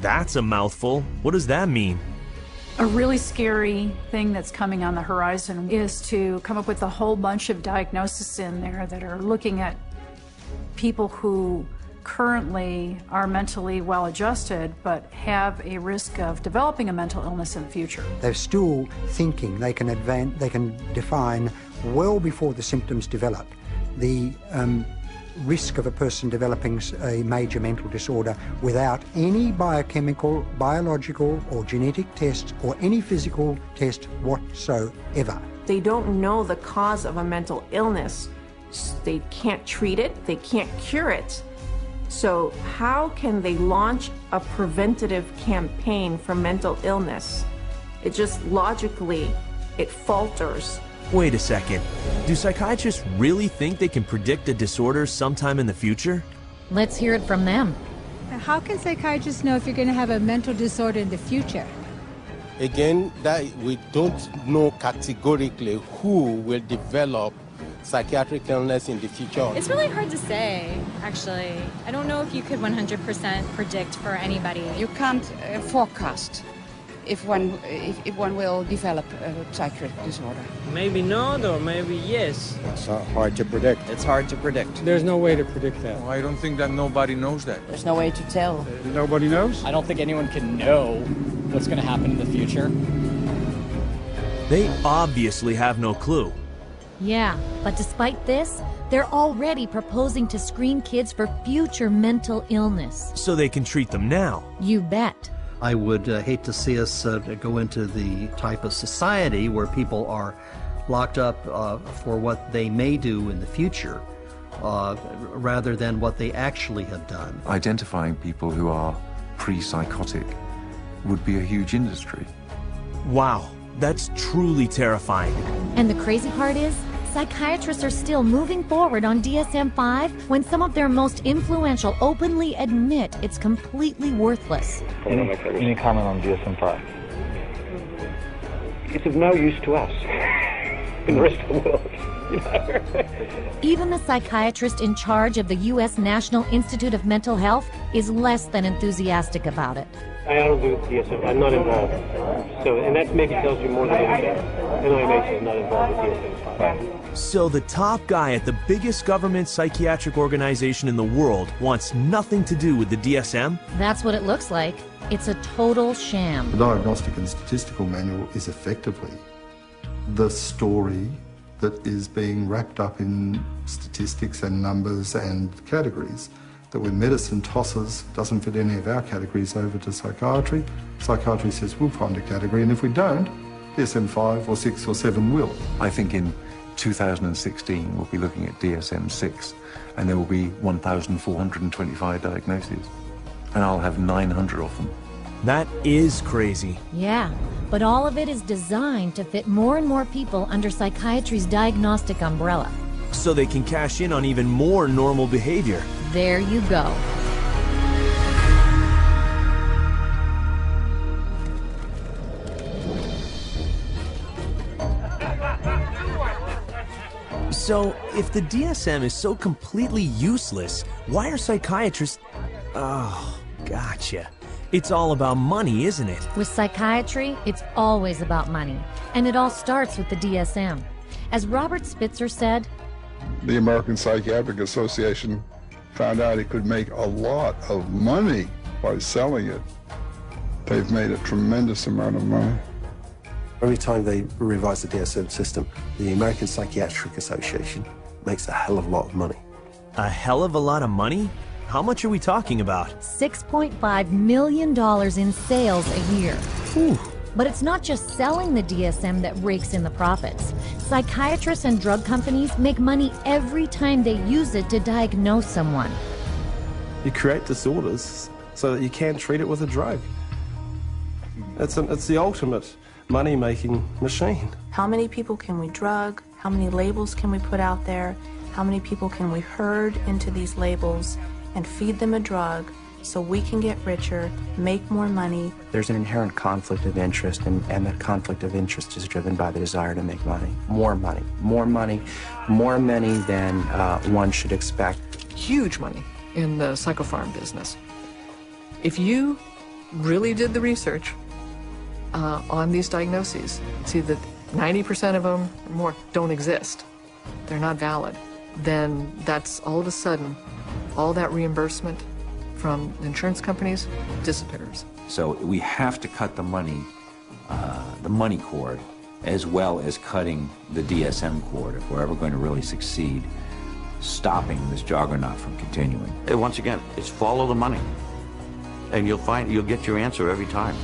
Speaker 1: That's a mouthful. What does that mean?
Speaker 8: A really scary thing that's coming on the horizon is to come up with a whole bunch of diagnoses in there that are looking at people who currently are mentally well adjusted but have a risk of developing a mental illness in the future.
Speaker 6: They're still thinking they can define well before the symptoms develop the risk of a person developing a major mental disorder without any biochemical, biological or genetic tests or any physical test whatsoever.
Speaker 21: They don't know the cause of a mental illness. They can't treat it, they can't cure it. So how can they launch a preventative campaign for mental illness? It just logically, it falters.
Speaker 1: Wait a second. Do psychiatrists really think they can predict a disorder sometime in the future?
Speaker 2: Let's hear it from them.
Speaker 23: How can psychiatrists know if you're going to have a mental disorder in the future?
Speaker 26: Again, that we don't know categorically who will develop psychiatric illness in the future.
Speaker 29: It's really hard to say, actually. I don't know if you could 100% predict for anybody.
Speaker 30: You can't forecast if one will develop a psychiatric disorder.
Speaker 31: Maybe not, or maybe yes.
Speaker 32: It's hard to predict.
Speaker 31: It's hard to predict.
Speaker 32: There's no way to predict that.
Speaker 33: Well, I don't think that nobody knows that.
Speaker 31: There's no way to tell.
Speaker 32: Nobody knows?
Speaker 31: I don't think anyone can know what's going to happen in the future.
Speaker 1: They obviously have no clue.
Speaker 2: Yeah, but despite this, they're already proposing to screen kids for future mental illness.
Speaker 1: So they can treat them now.
Speaker 2: You bet.
Speaker 34: I would hate to see us go into the type of society where people are
Speaker 4: locked up for what they may do in the future rather than what they actually have done.
Speaker 9: Identifying people who are pre-psychotic would be a huge industry.
Speaker 1: Wow, that's truly terrifying.
Speaker 2: And the crazy part is, psychiatrists are still moving forward on DSM-5 when some of their most influential openly admit it's completely worthless.
Speaker 5: Any comment on DSM-5? It's of no use to us in the rest of the world.
Speaker 2: Even the psychiatrist in charge of the U.S. National Institute of Mental Health is less than enthusiastic about it.
Speaker 5: I don't do DSM. I'm not involved. And that maybe tells you more than anything. NIMH is not involved with DSM.
Speaker 1: So the top guy at the biggest government psychiatric organization in the world wants nothing to do with the DSM?
Speaker 2: That's what it looks like. It's a total sham.
Speaker 11: The Diagnostic and Statistical Manual is effectively the story that is being wrapped up in statistics and numbers and categories, that when medicine tosses, doesn't fit any of our categories over to psychiatry, psychiatry says we'll find a category, and if we don't, DSM-5 or 6 or 7 will.
Speaker 9: I think in 2016 we'll be looking at DSM-6, and there will be 1,425 diagnoses, and I'll have 900 of them.
Speaker 1: That is crazy.
Speaker 2: Yeah, but all of it is designed to fit more and more people under psychiatry's diagnostic umbrella.
Speaker 1: So they can cash in on even more normal behavior.
Speaker 2: There you go.
Speaker 1: So, if the DSM is so completely useless, why are psychiatrists... Oh, gotcha. It's all about money, isn't it?
Speaker 2: With psychiatry, it's always about money. And it all starts with the DSM. As Robert Spitzer said,
Speaker 13: the American Psychiatric Association found out it could make a lot of money by selling it. They've made a tremendous amount of money.
Speaker 7: Every time they revise the DSM system, the American Psychiatric Association makes a hell of a lot of money.
Speaker 1: A hell of a lot of money? How much are we talking about?
Speaker 2: $6.5 million in sales a year.
Speaker 1: Whew.
Speaker 2: But it's not just selling the DSM that rakes in the profits. Psychiatrists and drug companies make money every time they use it to diagnose someone.
Speaker 7: You create disorders so that you can treat it with a drug. It's the ultimate money-making machine.
Speaker 15: How many people can we drug? How many labels can we put out there? How many people can we herd into these labels and feed them a drug so we can get richer, make more money?
Speaker 14: There's an inherent conflict of interest, and that conflict of interest is driven by the desire to make money. More money, more money, more money than one should expect.
Speaker 12: Huge money in the psychopharm business. If you really did the research on these diagnoses, see that 90% of them or more don't exist, they're not valid, then that's all of a sudden, all that reimbursement from insurance companies disappears.
Speaker 16: So we have to cut the money cord, as well as cutting the DSM cord if we're ever going to really succeed stopping this juggernaut from continuing.
Speaker 17: And once again, it's follow the money, and you'll get your answer every time.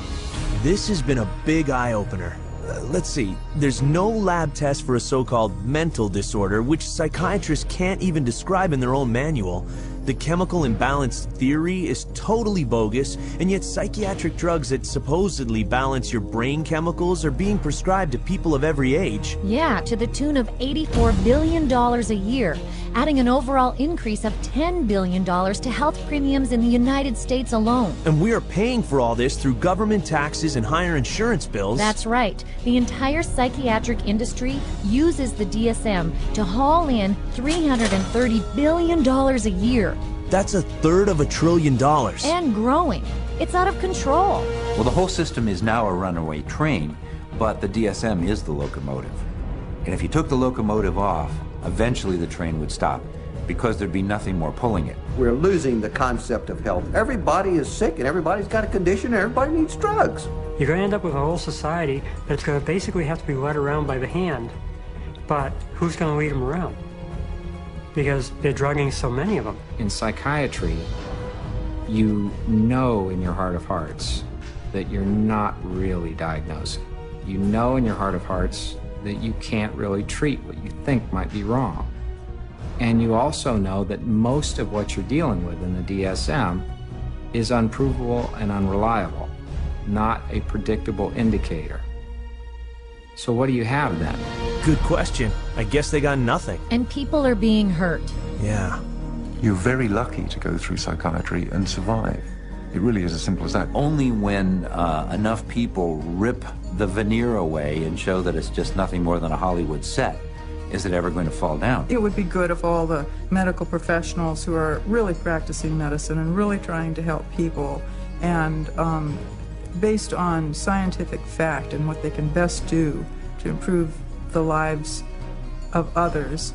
Speaker 1: This has been a big eye-opener. Let's see, there's no lab test for a so-called mental disorder, which psychiatrists can't even describe in their own manual. The chemical imbalance theory is totally bogus, and yet psychiatric drugs that supposedly balance your brain chemicals are being prescribed to people of every age.
Speaker 2: Yeah, to the tune of $84 billion a year, adding an overall increase of $10 billion to health premiums in the United States alone.
Speaker 1: And we are paying for all this through government taxes and higher insurance bills.
Speaker 2: That's right. The entire psychiatric industry uses the DSM to haul in $330 billion a year.
Speaker 1: That's $1/3 of $1 trillion.
Speaker 2: And growing. It's out of control.
Speaker 16: Well, the whole system is now a runaway train, but the DSM is the locomotive. And if you took the locomotive off, eventually the train would stop, because there'd be nothing more pulling it.
Speaker 28: We're losing the concept of health. Everybody is sick, and everybody's got a condition, and everybody needs drugs.
Speaker 18: You're going to end up with a whole society that's going to basically have to be led around by the hand. But who's going to lead them around? Because they're drugging so many of them.
Speaker 22: In psychiatry, you know in your heart of hearts that you're not really diagnosing. You know in your heart of hearts that you can't really treat what you think might be wrong. And you also know that most of what you're dealing with in the DSM is unprovable and unreliable, not a predictable indicator. So what do you have then?
Speaker 1: Good question. I guess they got nothing.
Speaker 2: And people are being hurt.
Speaker 1: Yeah.
Speaker 3: You're very lucky to go through psychiatry and survive. It really is as simple as that.
Speaker 16: Only when enough people rip the veneer away and show that it's just nothing more than a Hollywood set is it ever going to fall down.
Speaker 6: It would be good if all the medical professionals who are really practicing medicine and really trying to help people and based on scientific fact and what they can best do to improve the lives of others,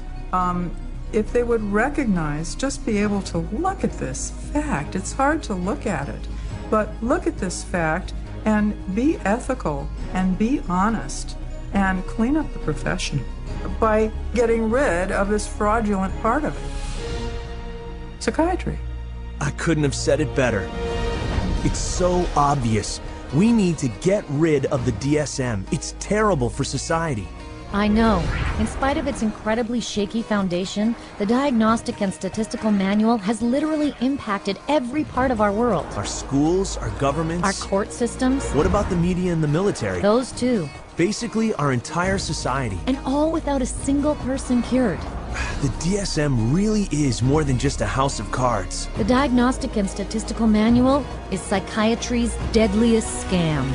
Speaker 6: if they would recognize, just be able to look at this fact. It's hard to look at it, but look at this fact and be ethical and be honest and clean up the profession by getting rid of this fraudulent part of it. Psychiatry.
Speaker 1: I couldn't have said it better. It's so obvious. We need to get rid of the DSM. It's terrible for society.
Speaker 2: I know. In spite of its incredibly shaky foundation, the Diagnostic and Statistical Manual has literally impacted every part of our world.
Speaker 1: Our schools, our governments.
Speaker 2: Our court systems.
Speaker 1: What about the media and the military?
Speaker 2: Those too.
Speaker 1: Basically, our entire society.
Speaker 2: And all without a single person cured.
Speaker 1: The DSM really is more than just a house of cards.
Speaker 2: The Diagnostic and Statistical Manual is psychiatry's deadliest scam.